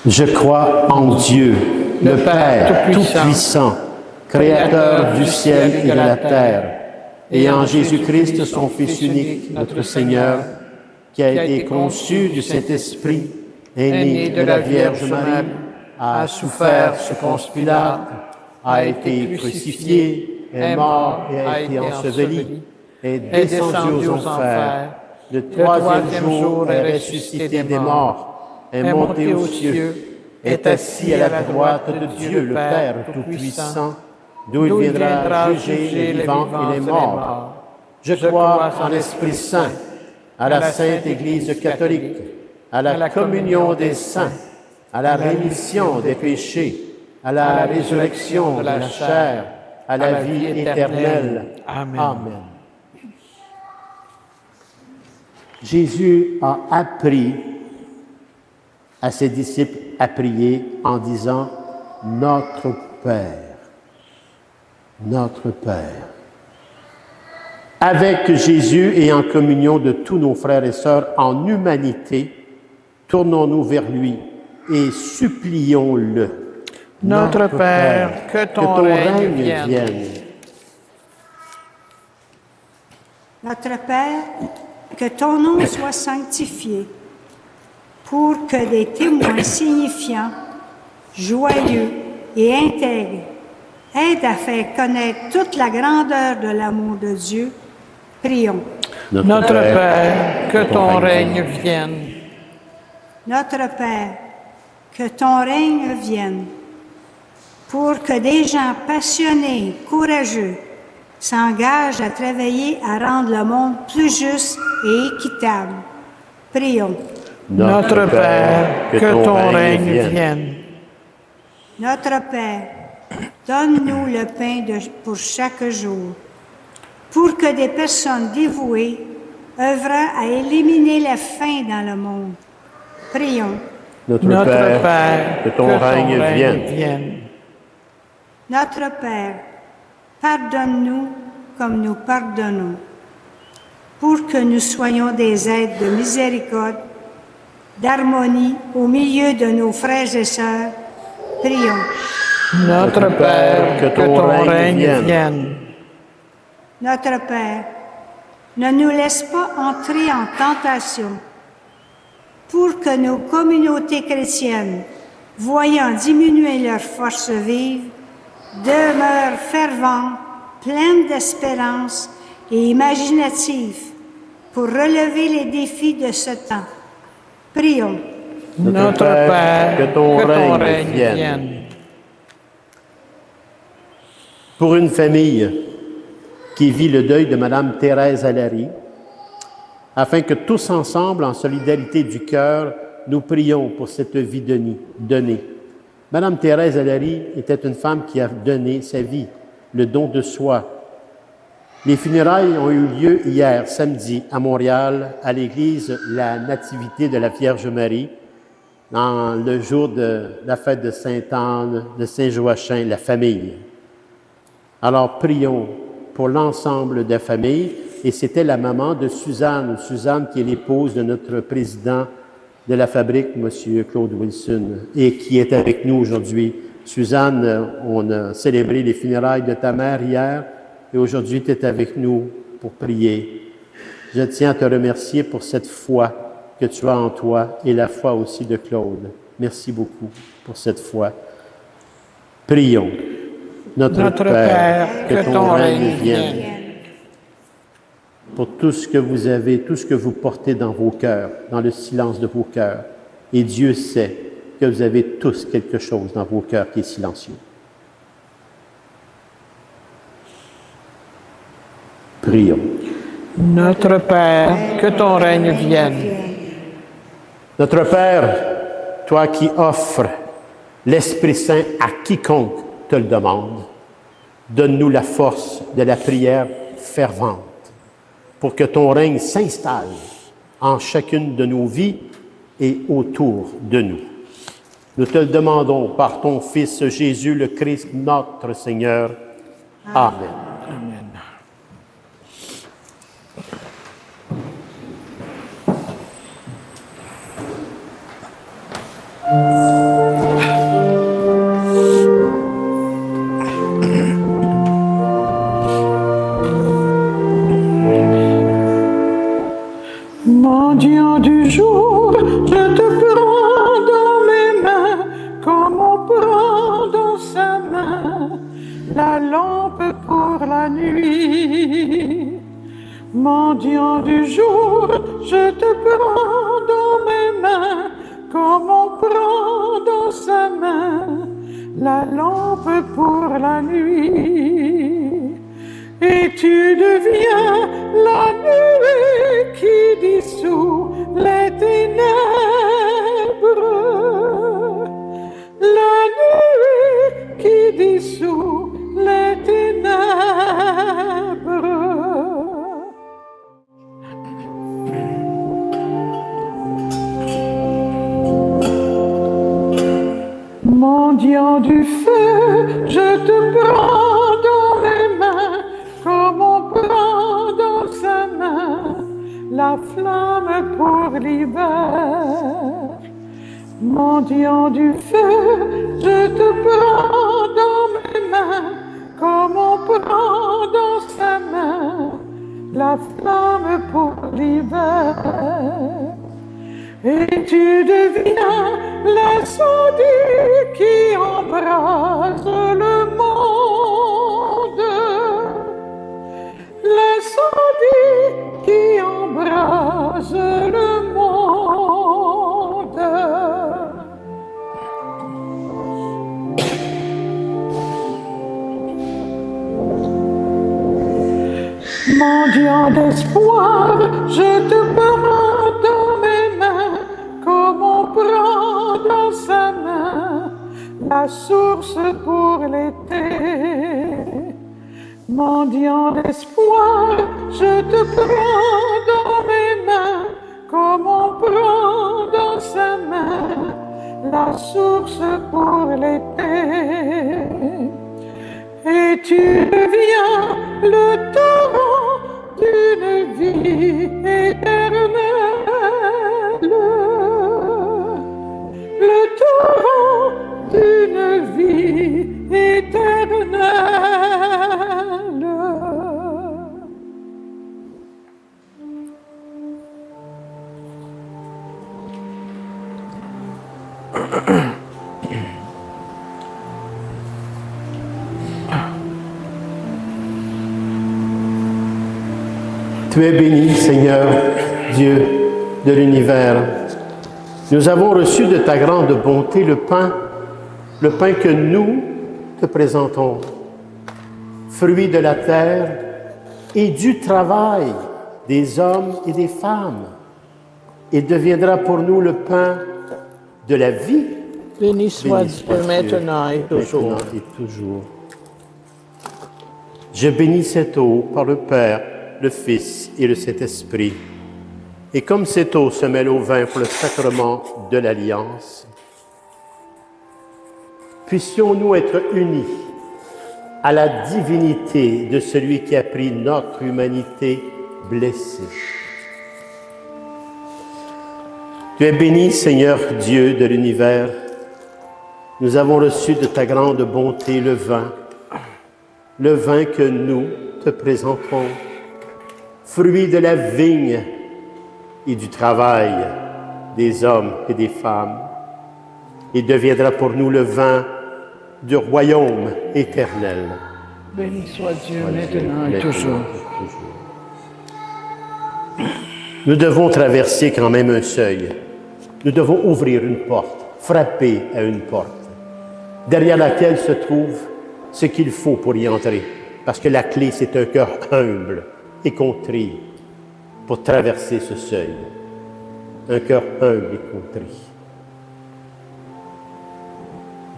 Je crois en Dieu, le Père Tout-Puissant, Créateur du ciel et de la terre, et en Jésus-Christ, son Fils unique, notre Seigneur, qui a été conçu du Saint-Esprit, est né de la Vierge Marie, a souffert sous Ponce Pilate, a été crucifié, est mort et a été enseveli, est descendu aux enfers. Le troisième jour est ressuscité des morts, est monté aux cieux, est assis à la droite de Dieu le Père Tout-Puissant, d'où il viendra juger les vivants et les morts. Je crois en l'Esprit Saint, à la Sainte Église catholique, à la communion des saints, à la rémission des péchés, à la résurrection de la chair, à la vie éternelle. Amen. Jésus a appris à ses disciples à prier en disant « Notre Père, notre Père ». Avec Jésus et en communion de tous nos frères et sœurs en humanité, tournons-nous vers lui et supplions-le. Notre Père, que ton règne vienne. Notre Père, que ton nom soit sanctifié, pour que des témoins signifiants, joyeux et intègres aident à faire connaître toute la grandeur de l'amour de Dieu. Prions. Notre Père, que ton règne vienne. Notre Père, que ton règne vienne, pour que des gens passionnés, courageux, s'engagent à travailler à rendre le monde plus juste et équitable. Prions. Notre Père, que ton règne vienne. Notre Père, donne-nous le pain pour chaque jour, pour que des personnes dévouées œuvrent à éliminer la faim dans le monde. Prions. Notre Père, que ton règne vienne. Notre Père, pardonne-nous comme nous pardonnons, pour que nous soyons des êtres de miséricorde, d'harmonie au milieu de nos frères et sœurs. Prions. Notre Père, que ton règne vienne. Notre Père, ne nous laisse pas entrer en tentation, pour que nos communautés chrétiennes, voyant diminuer leur force vive, demeurent ferventes, pleines d'espérance et imaginatives pour relever les défis de ce temps. Prions. Notre Père, que ton règne vienne. Pour une famille qui vit le deuil de Mme Thérèse Allary, afin que tous ensemble, en solidarité du cœur, nous prions pour cette vie donnée. Mme Thérèse Allary était une femme qui a donné sa vie, le don de soi. Les funérailles ont eu lieu hier, samedi, à Montréal, à l'église La Nativité de la Vierge Marie, dans le jour de la fête de Sainte-Anne, de Saint-Joachim, la famille. Alors, prions pour l'ensemble de la famille. Et c'était la maman de Suzanne, qui est l'épouse de notre président de la fabrique, M. Claude Wilson, et qui est avec nous aujourd'hui. Suzanne, on a célébré les funérailles de ta mère hier, et aujourd'hui, tu es avec nous pour prier. Je tiens à te remercier pour cette foi que tu as en toi, et la foi aussi de Claude. Merci beaucoup pour cette foi. Prions. Notre Père, que ton règne vienne. Pour tout ce que vous avez, tout ce que vous portez dans vos cœurs, dans le silence de vos cœurs. Et Dieu sait que vous avez tous quelque chose dans vos cœurs qui est silencieux. Prions. Notre Père, que ton règne vienne. Notre Père, toi qui offres l'Esprit Saint à quiconque te le demande. Donne-nous la force de la prière fervente pour que ton règne s'installe en chacune de nos vies et autour de nous. Nous te le demandons par ton Fils Jésus le Christ, notre Seigneur. Amen. Amen. Mendiant du jour, je te prends dans mes mains, comme on prend dans sa main la lampe pour la nuit. Mendiant du jour, je te prends dans mes mains, comme on prend dans sa main la lampe pour la nuit. Et tu deviens la nuée qui dissout les ténèbres, la nuée qui dissout les ténèbres. Mendiant du feu, je te prends dans mes mains, comme on prend dans sa main la flamme pour l'hiver. Mendiant du feu, je te prends dans mes mains, comme on prend dans sa main la flamme pour l'hiver. Et tu deviens l'incendie qui embrase le monde, l'incendie qui embrase le monde. Mendiant d'espoir, je te prends dans mes mains, comme on prend dans sa main la source pour l'été. Mendiant d'espoir, je te prends dans mes mains, comme on prend dans sa main la source pour l'été. Et tu deviens le torrent d'une vie éternelle, le torrent d'une vie éternelle. Tu es béni, Seigneur, Dieu de l'univers. Nous avons reçu de ta grande bonté le pain que nous te présentons, fruit de la terre et du travail des hommes et des femmes. Il deviendra pour nous le pain de la vie. Béni soit Dieu maintenant et toujours. Maintenant et toujours. Je bénis cette eau par le Père, le Fils et le Saint-Esprit. Et comme cette eau se mêle au vin pour le sacrement de l'Alliance, puissions-nous être unis à la divinité de celui qui a pris notre humanité blessée. Tu es béni, Seigneur Dieu de l'univers. Nous avons reçu de ta grande bonté le vin que nous te présentons, fruit de la vigne et du travail des hommes et des femmes. Il deviendra pour nous le vin du royaume éternel. Béni soit Dieu maintenant et toujours. Nous devons traverser quand même un seuil. Nous devons ouvrir une porte, frapper à une porte, derrière laquelle se trouve ce qu'il faut pour y entrer. Parce que la clé, c'est un cœur humble et contrit pour traverser ce seuil. Un cœur humble et contrit.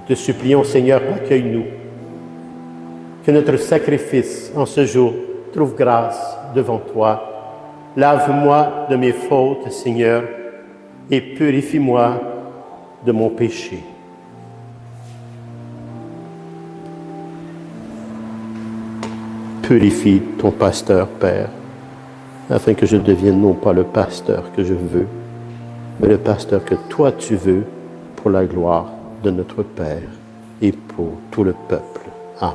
te supplions, Seigneur, accueille-nous. Que notre sacrifice en ce jour trouve grâce devant toi. Lave-moi de mes fautes, Seigneur, et purifie-moi de mon péché. Purifie ton pasteur, Père, afin que je devienne non pas le pasteur que je veux, mais le pasteur que toi tu veux pour la gloire de notre Père et pour tout le peuple. Amen.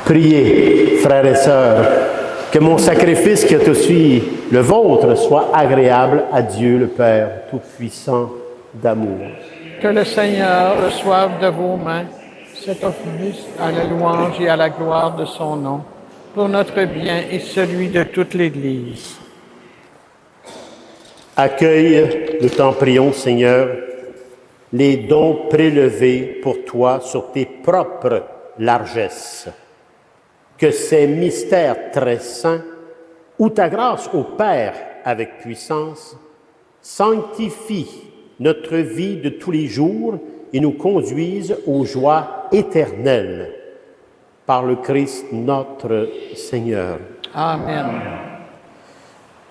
Priez, frères et sœurs, que mon sacrifice qui est aussi le vôtre soit agréable à Dieu le Père Tout-Puissant d'amour. Que le Seigneur reçoive de vos mains cet offrande à la louange et à la gloire de son nom, pour notre bien et celui de toute l'Église. Accueille, nous t'en prions, Seigneur, les dons prélevés pour toi sur tes propres largesses. Que ces mystères très saints, où ta grâce au Père avec puissance, sanctifie notre vie de tous les jours et nous conduise aux joies éternelles. Par le Christ notre Seigneur. Amen.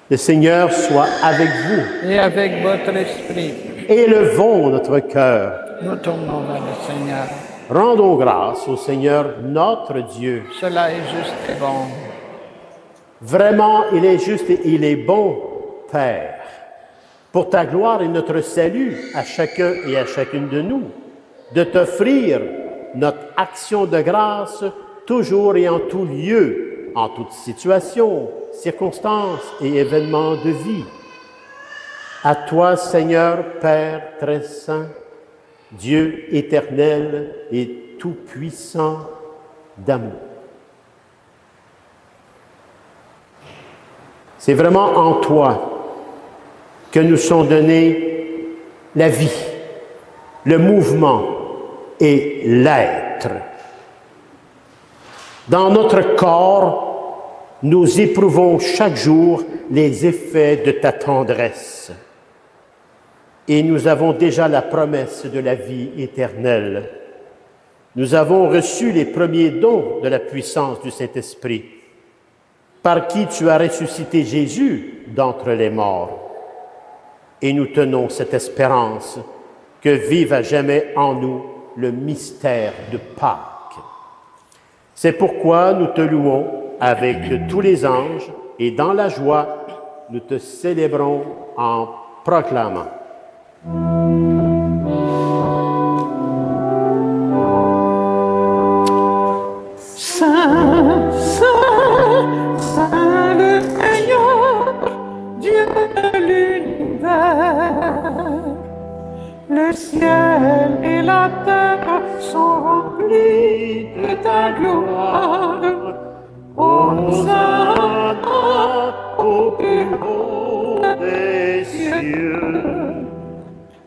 Le Seigneur soit avec vous. Et avec votre esprit, Élevons notre cœur. nous tournons vers le Seigneur. Rendons grâce au Seigneur notre Dieu. Cela est juste et bon. Vraiment, il est juste et il est bon, Père, pour ta gloire et notre salut à chacun et à chacune de nous, de t'offrir notre action de grâce toujours et en tout lieu, en toute situation, circonstance et événement de vie. À toi, Seigneur, Père très saint, Dieu éternel et tout-puissant d'amour. C'est vraiment en toi que nous sont donnés la vie, le mouvement et l'être. Dans notre corps, nous éprouvons chaque jour les effets de ta tendresse. Et nous avons déjà la promesse de la vie éternelle. Nous avons reçu les premiers dons de la puissance du Saint-Esprit, par qui tu as ressuscité Jésus d'entre les morts. Et nous tenons cette espérance que vive à jamais en nous le mystère de Pâques. C'est pourquoi nous te louons avec tous les anges et dans la joie, nous te célébrons en proclamant. Saint, Saint, Saint le Seigneur, Dieu de l'univers. Le ciel et la terre sont remplis de ta gloire. Hosanna au plus haut des cieux.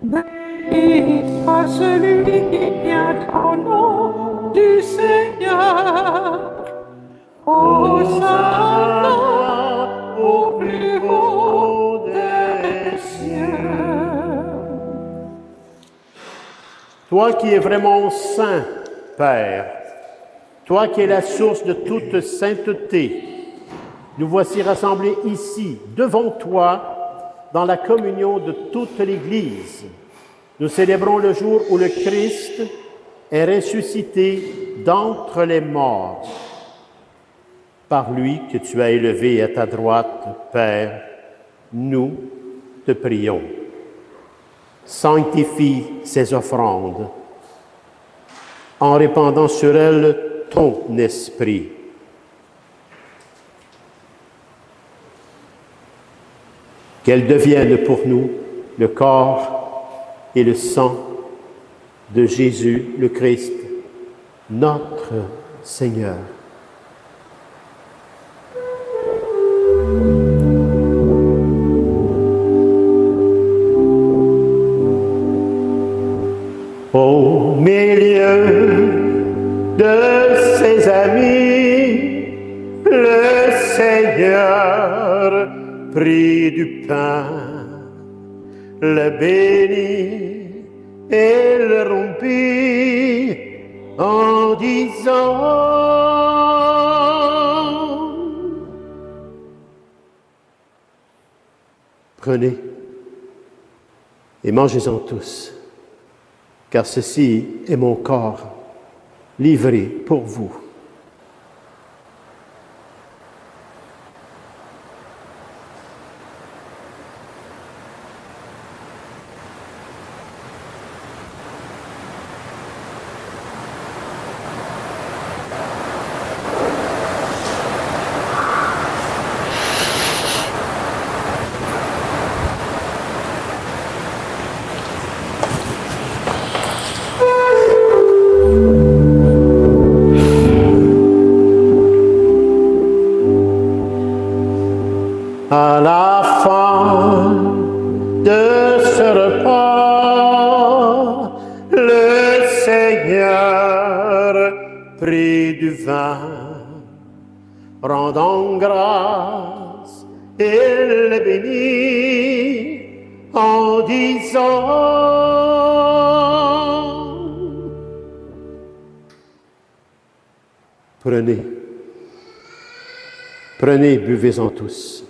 Béni soit celui qui vient au nom du Seigneur. Hosanna au plus haut des cieux. Toi qui es vraiment saint, Père, toi qui es la source de toute sainteté, nous voici rassemblés ici, devant toi, dans la communion de toute l'Église. Nous célébrons le jour où le Christ est ressuscité d'entre les morts. Par lui que tu as élevé à ta droite, Père, nous te prions. Sanctifie ces offrandes en répandant sur elles ton esprit. Qu'elles deviennent pour nous le corps et le sang de Jésus le Christ, notre Seigneur. de ses amis, le Seigneur prit du pain, le bénit et le rompit en disant: prenez et mangez-en tous, car ceci est mon corps livré pour vous. À la fin de ce repas, le Seigneur prit du vin, rendant grâce, il le bénit en disant: prenez, prenez, buvez-en tous,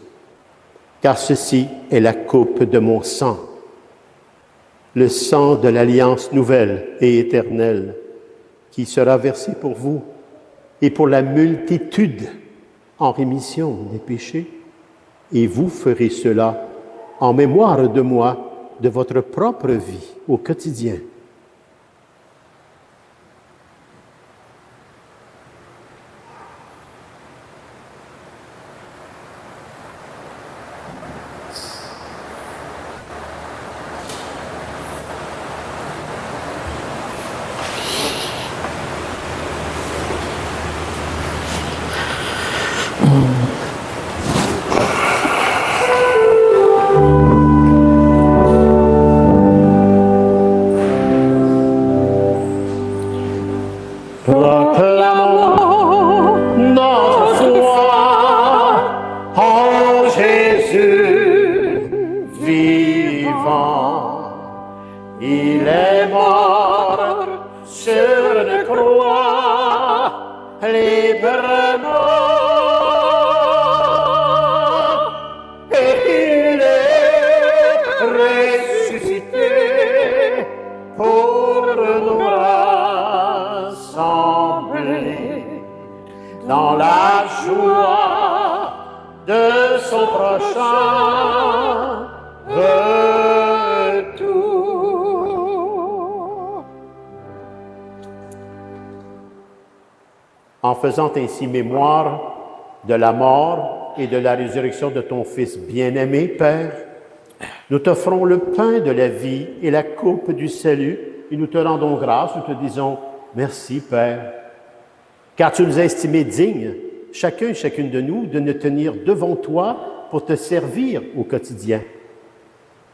car ceci est la coupe de mon sang, le sang de l'alliance nouvelle et éternelle, qui sera versé pour vous et pour la multitude en rémission des péchés, et vous ferez cela en mémoire de moi, de votre propre vie au quotidien. Proclamons notre foi en Jésus vivant. Il est mort sur une croix librement, et il est ressuscité pour nous rassembler dans la joie de son prochain retour. En faisant ainsi mémoire de la mort et de la résurrection de ton Fils bien-aimé, Père, nous t'offrons le pain de la vie et la coupe du salut, et nous te rendons grâce, nous te disons merci, Père, car tu nous as estimés dignes, chacun et chacune de nous, de nous tenir devant toi pour te servir au quotidien.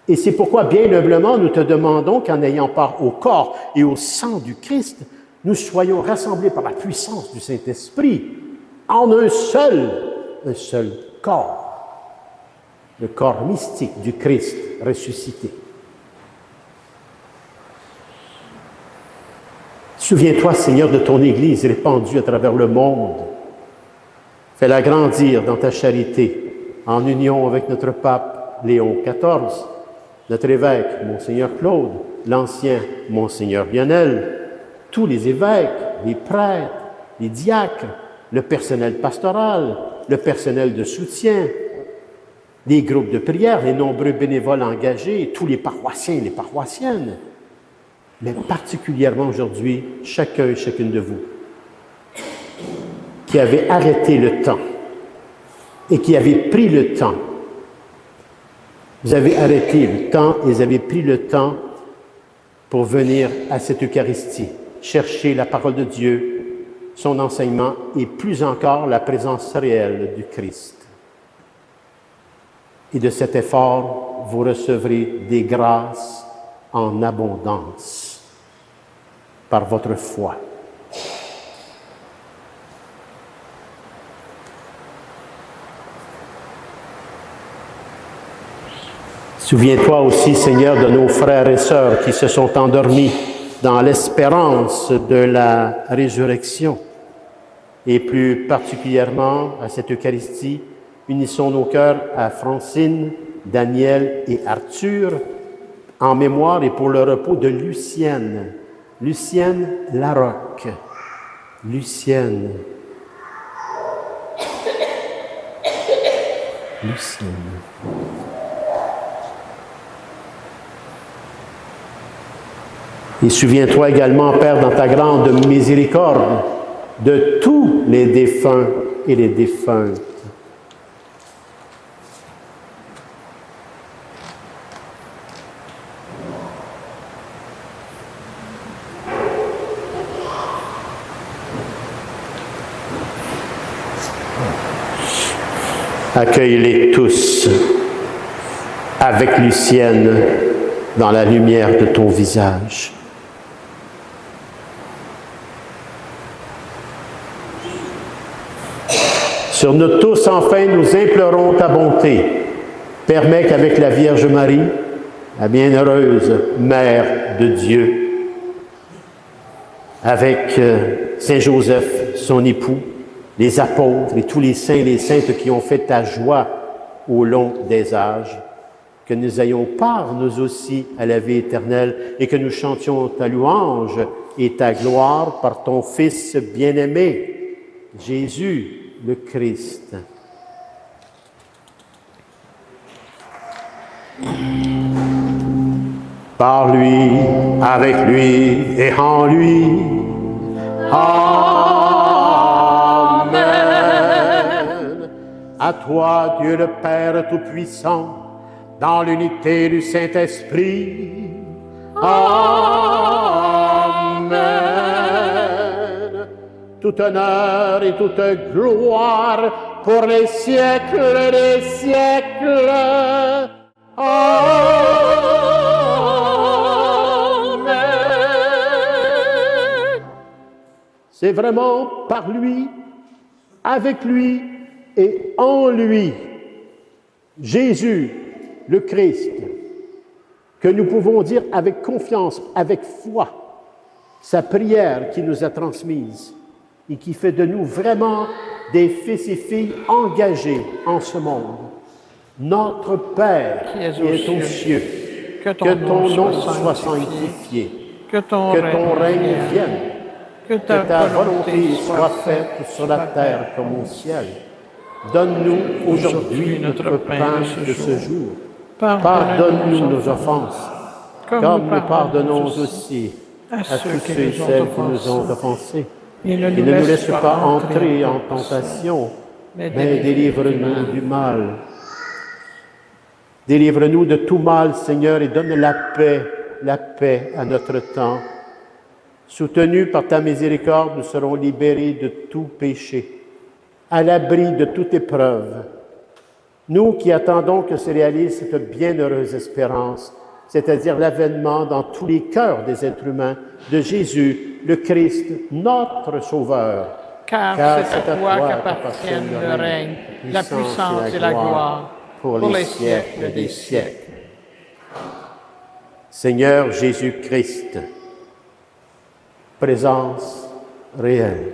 Et c'est pourquoi, bien humblement, nous te demandons qu'en ayant part au corps et au sang du Christ, nous soyons rassemblés par la puissance du Saint-Esprit en un seul corps, le corps mystique du Christ ressuscité. Souviens-toi, Seigneur, de ton Église répandue à travers le monde. Fais-la grandir dans ta charité, en union avec notre pape Léon XIV, notre évêque, Monseigneur Claude, l'ancien Monseigneur Lionel, tous les évêques, les prêtres, les diacres, le personnel pastoral, le personnel de soutien, les groupes de prière, les nombreux bénévoles engagés, tous les paroissiens et les paroissiennes, mais particulièrement aujourd'hui, chacun et chacune de vous, qui avez arrêté le temps et qui avez pris le temps. Vous avez arrêté le temps et vous avez pris le temps pour venir à cette Eucharistie, chercher la parole de Dieu, son enseignement et plus encore la présence réelle du Christ. Et de cet effort, vous recevrez des grâces en abondance par votre foi. Souviens-toi aussi, Seigneur, de nos frères et sœurs qui se sont endormis dans l'espérance de la résurrection. Et plus particulièrement à cette Eucharistie, unissons nos cœurs à Francine, Daniel et Arthur, en mémoire et pour le repos de Lucienne. Lucienne Larocque. Lucienne. Lucienne. Et souviens-toi également, Père, dans ta grande miséricorde, de tous les défunts et les défuntes. Accueille-les tous avec Lucienne dans la lumière de ton visage. Sur nous tous, enfin, nous implorons ta bonté. Permets qu'avec la Vierge Marie, la bienheureuse Mère de Dieu, avec Saint Joseph, son époux, les apôtres et tous les saints et les saintes qui ont fait ta joie au long des âges, que nous ayons part, nous aussi, à la vie éternelle et que nous chantions ta louange et ta gloire par ton Fils bien-aimé, Jésus, le Christ. Par lui, avec lui et en lui. Amen. À toi, Dieu le Père Tout-Puissant, dans l'unité du Saint-Esprit. Amen. Tout honneur et toute gloire pour les siècles des siècles. Amen. C'est vraiment par lui, avec lui et en lui, Jésus, le Christ, que nous pouvons dire avec confiance, avec foi, sa prière qui nous a transmise et qui fait de nous vraiment des fils et filles engagés en ce monde. Notre Père qui est aux cieux, que ton nom soit sanctifié, que ton règne vienne, que ta volonté soit faite sur la terre comme au ciel. Donne-nous aujourd'hui notre pain de ce jour. Pardonne-nous nos offenses, comme nous pardonnons aussi à tous ceux et celles qui nous ont offensés. Et ne nous laisse pas entrer en tentation, mais délivre-nous du mal. Délivre-nous de tout mal, Seigneur, et donne la paix à notre temps. Soutenus par ta miséricorde, nous serons libérés de tout péché, à l'abri de toute épreuve. Nous qui attendons que se réalise cette bienheureuse espérance, c'est-à-dire l'avènement dans tous les cœurs des êtres humains de Jésus, le Christ, notre Sauveur. Car c'est à toi qu'appartiennent le règne, la puissance et la gloire, pour les siècles des siècles. Seigneur Jésus-Christ, présence réelle.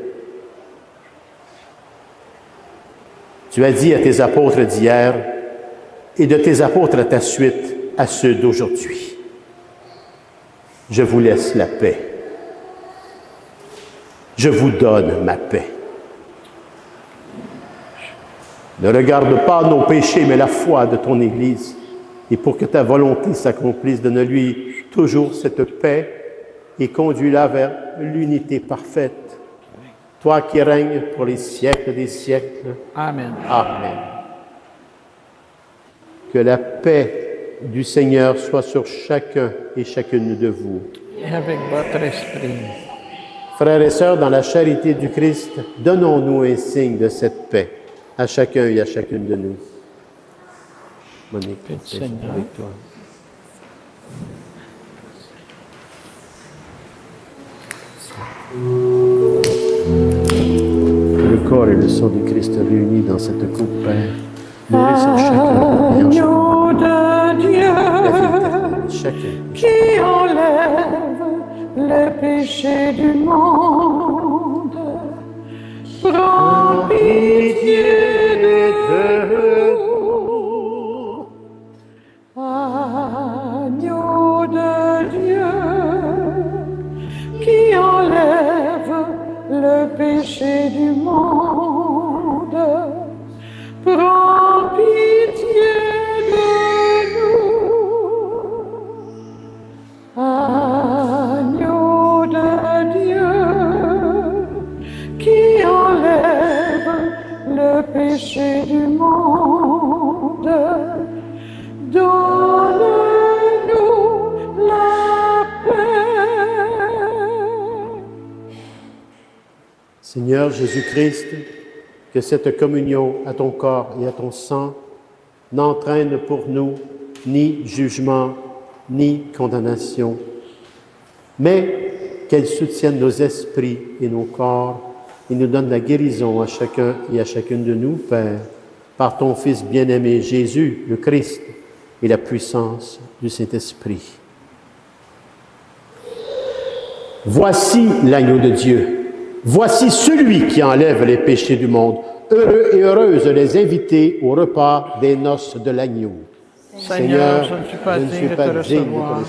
Tu as dit à tes apôtres d'hier et de tes apôtres à ta suite, à ceux d'aujourd'hui, je vous laisse la paix. Je vous donne ma paix. Ne regarde pas nos péchés, mais la foi de ton Église. Et pour que ta volonté s'accomplisse, donne-lui toujours cette paix et conduis-la vers l'unité parfaite. Toi qui règnes pour les siècles des siècles. Amen. Amen. Que la paix du Seigneur soit sur chacun et chacune de vous. Et avec votre esprit. Frères et sœurs, dans la charité du Christ, donnons-nous un signe de cette paix à chacun et à chacune de nous. Monique, c'est avec toi. Le corps et le sang du Christ réunis dans cette coupe, Père, nourrissons chacun et en chacun. Agneau de Dieu. la vie éternelle. Chacun. Qui enlève le péché du monde, prends pitié de nous. Agneau de Dieu, qui enlève le péché du monde, prends pitié de nous. Agneau de Dieu, qui enlève le péché du monde, donne-nous la paix. Seigneur Jésus-Christ, que cette communion à ton corps et à ton sang n'entraîne pour nous ni jugement, ni condamnation, mais qu'elle soutienne nos esprits et nos corps et nous donne la guérison à chacun et à chacune de nous, Père, par ton Fils bien-aimé Jésus, le Christ, et la puissance du Saint-Esprit. Voici l'agneau de Dieu. Voici celui qui enlève les péchés du monde. Heureux et heureuses les invités au repas des noces de l'agneau. Seigneur, je ne suis pas digne de te recevoir,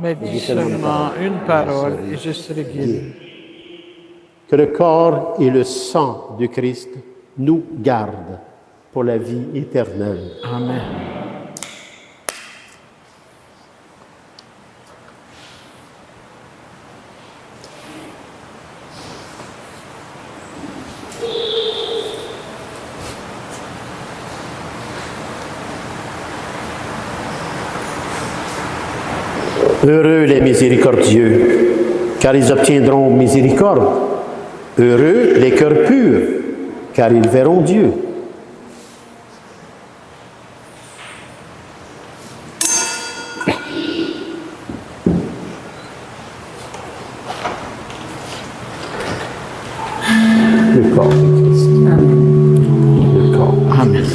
mais dis seulement une parole et je serai guéri. Que le corps et le sang du Christ nous gardent pour la vie éternelle. Amen. Heureux les miséricordieux, car ils obtiendront miséricorde. Heureux les cœurs purs, car ils verront Dieu. Le corps de Christ. Le corps. Amen.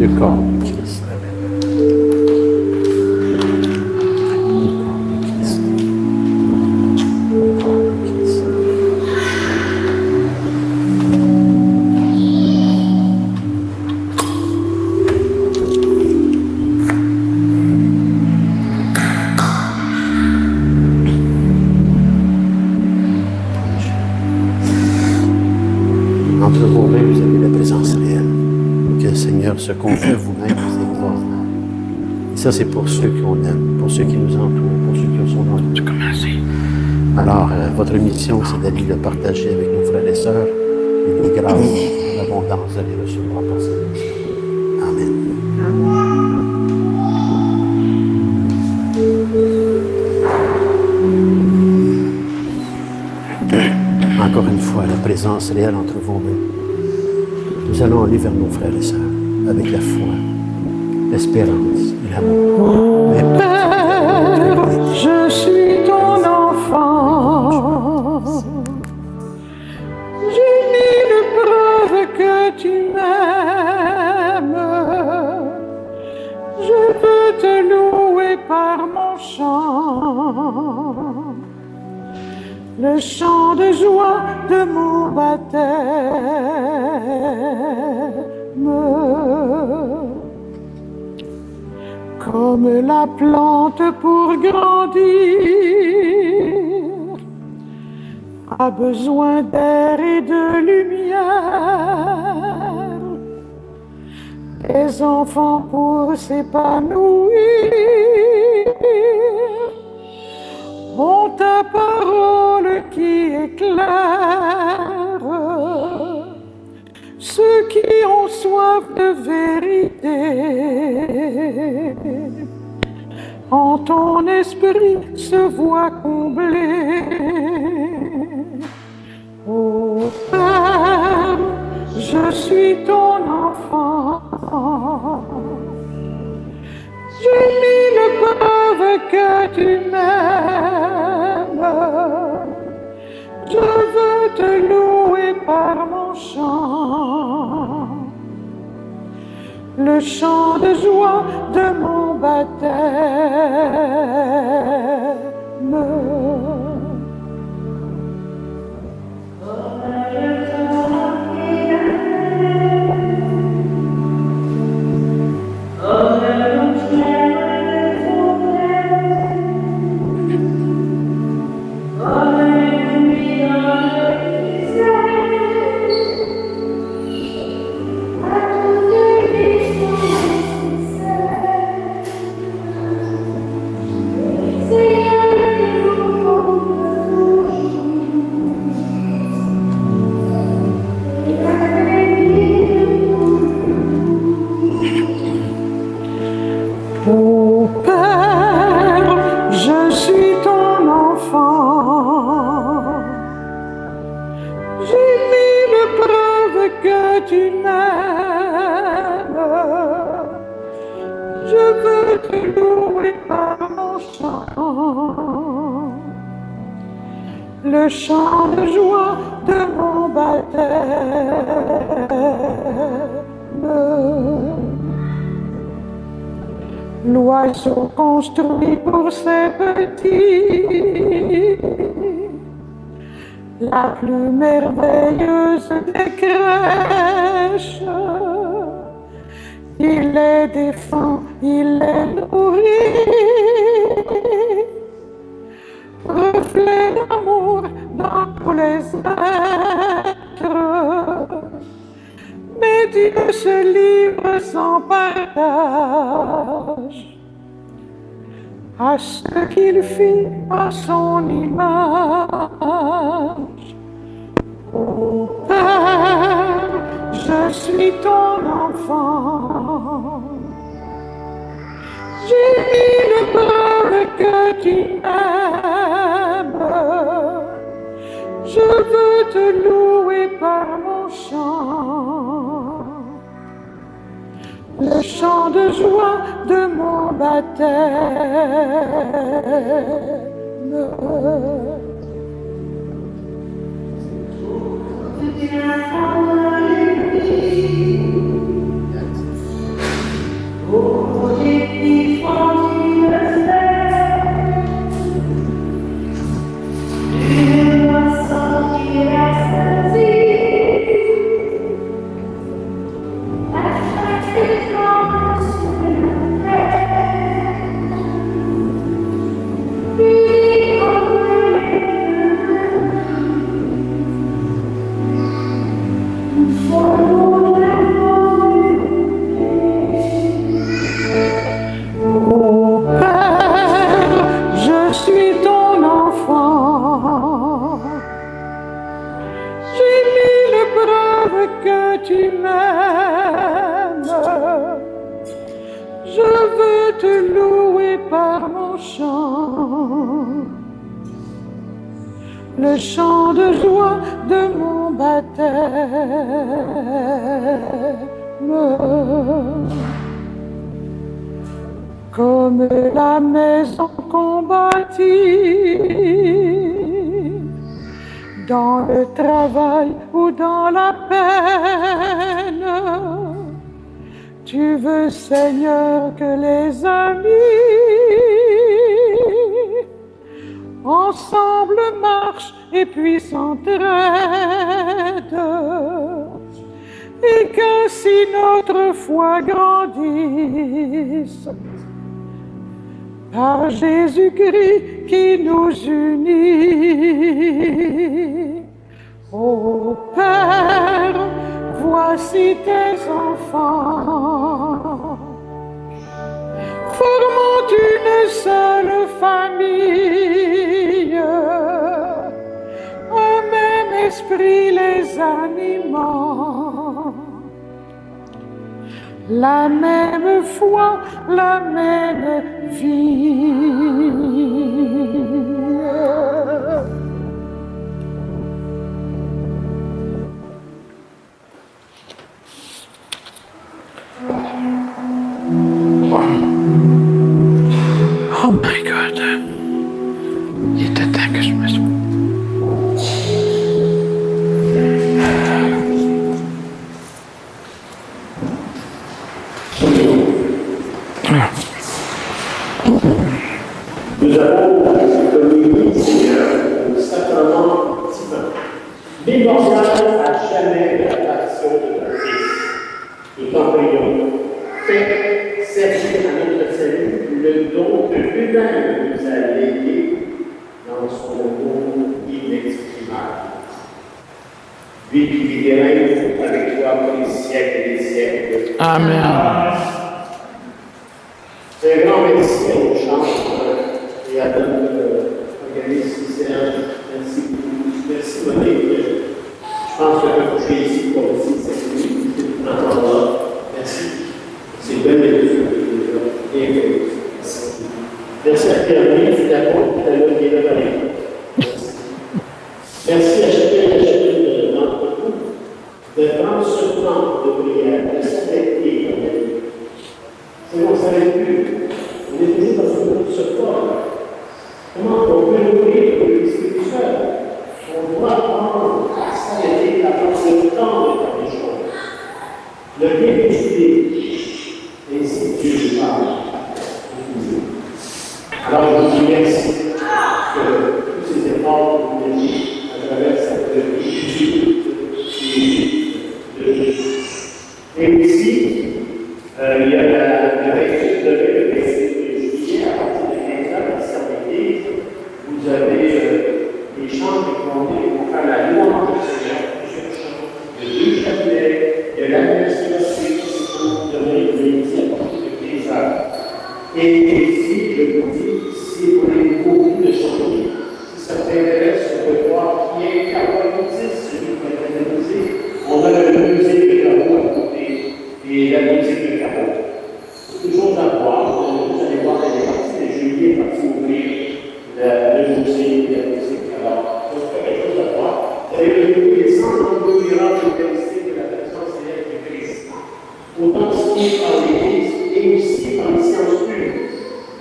Le corps de Christ. Entre vos mains, vous avez la présence réelle. Que le Seigneur se confie à vous-même, c'est extraordinaire. Et ça, c'est pour ceux qu'on aime, pour ceux qui nous entourent, pour ceux qui sont dans le monde. Alors, votre mission, c'est d'aller le partager avec nos frères et sœurs, et les grâces, l'abondance, d'aller recevoir par cette mission. Amen. Encore une fois, la présence réelle entre vos mains. Nous allons aller vers nos frères et sœurs avec la foi, l'espérance et l'amour. Père, je suis ton enfant. J'ai mille preuves que tu m'aimes. Je peux te louer par mon chant. Le chant de joie de mon baptême. Comme la plante pour grandir a besoin d'air et de lumière, les enfants pour s'épanouir ont ta parole qui éclaire ceux qui ont soif de vérité. En ton esprit se voit comblé. Ô Père, je suis ton enfant. J'ai mille preuves que tu m'aimes. Je veux te louer par mon chant. le chant de joie de mon baptême. Ô Père, je suis ton enfant. J'ai mille preuves que tu m'aimes. Je veux te louer par mon chant, le chant de joie de mon baptême. L'oiseau construit pour ses petits la plus merveilleuse des crèches. Il les défend, il les nourrit, reflet d'amour dans tous les êtres. Mais Dieu se livre sans partage à ce qu'il fit à son image. Ô Père, je suis ton enfant. J'ai mille preuves que tu m'aimes. Je veux te louer par mon chant, le chant de joie de mon baptême. Le chant de joie de mon baptême. Comme la maison qu'on bâtit, dans le travail ou dans la peine, tu veux, Seigneur, que les amis ensemble marchent et puis s'entraident, et qu'ainsi notre foi grandisse par Jésus-Christ qui nous unit. Ô Père, voici tes enfants, formant une seule famille, un même esprit les animant, la même foi, la même vie. Oh my God. Il était temps que je me sois. divorceras à jamais de la passion de ton Fils. Nous t'en prions. Fais servir à notre salut le don que lui-même nous a légué dans son amour inexprimable. Lui qui vit et règne avec toi pour les siècles et les siècles. Amen. C'est un grand merci à nos chambres et à notre organisme Serge. Merci beaucoup. Merci Monique. Je pense que je suis ici pour aussi cette nuit. Merci. C'est belle lecture. Merci. Merci à Pierre-Louis, finalement, qui est là avec nous. Merci à chacun et à chacune d'entre vous de prendre ce temps de prière, de s'arrêter comme elle dit. Si on ne s'arrête plus, on est toujours dans un groupe de support. Comment on peut nourrir le spirituel? On doit apprendre à s'arrêter, à prendre ce temps de faire des choses. Le bien décidé, ainsi Dieu nous parle. Alors je vous dis merci que tous ces efforts que vous avez mis à travers cette vie de Jésus. Et aussi, il y a la lecture de juillet à partir de 15 ans, ici en Église. Vous avez les chants qui vont pour faire la louange du Seigneur, plusieurs chants, de 2 chapelets, de l'administration pour donner une église à partir de 15 heures. Et ici, je vous dis, si vous voulez beaucoup de chanter, si ça t'intéresse, on peut voir qui est Carolinitis, celui qui va canaliser. On a la musique de Caro à côté et la musique de Caro. C'est toujours à voir. Vous allez voir, elle est partie de juillet, partie ouvrir le musée de la musique. Alors, il faut quelque chose à voir. Vous avez le les centres de miracle de la présence céleste du Christ. Autant signé par l'Église et aussi par les sciences pures.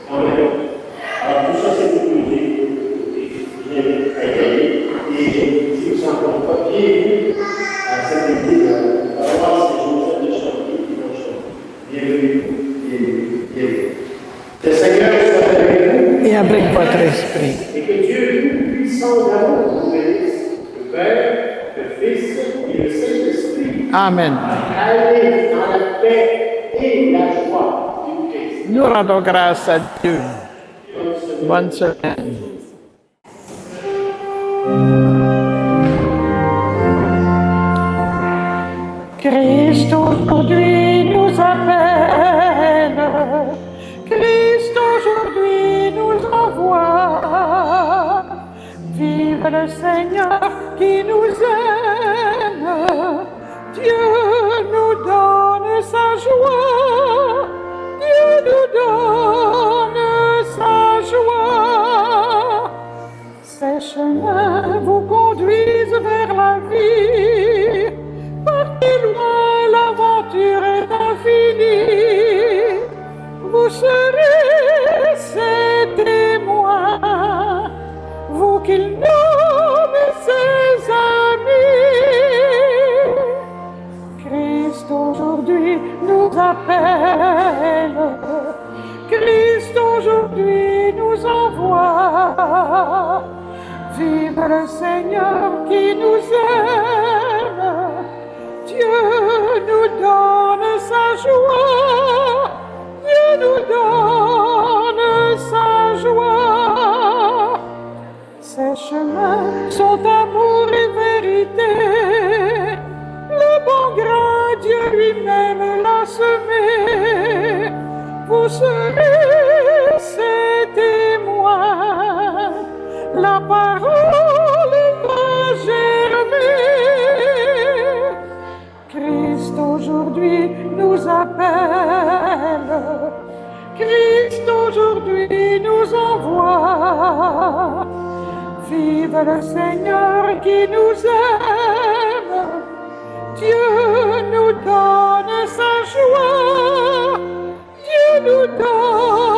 Quand même. Alors, tout ça, c'est pour nous aider. Bien accueilli. Et je vous dis, vous encore pas bienvenue à cette église. On va voir si Joseph de Chantier qui va chanter. Bienvenue, bienvenue, bienvenue. Le Seigneur soit avec vous. Et avec votre esprit. Et que Dieu tout-puissant d'amour vous bénisse, le Père, le Fils et le Saint-Esprit. Amen. Allez dans la paix et la joie du Christ. Nous rendons grâce à Dieu. Bonne semaine. Christ aujourd'hui nous appelle, Christ aujourd'hui nous envoie. Vive le Seigneur qui nous aime, Dieu nous donne sa joie, Dieu nous donne sa joie. Ces chemins vous conduisent vers la vie, partez loin, l'aventure est infinie. Vous serez ses témoins, vous qu'il nomme ses amis. Christ aujourd'hui nous appelle, Christ aujourd'hui nous envoie. Vive le Seigneur qui nous aime, Dieu nous donne sa joie, Dieu nous donne sa joie. Ces chemins sont amour et vérité, le bon grain Dieu lui-même l'a semé. Vous serez ses témoins, la parole va germer. Christ aujourd'hui nous appelle, Christ aujourd'hui nous envoie. Vive le Seigneur qui nous aime, Dieu nous donne sa joie, Dieu nous donne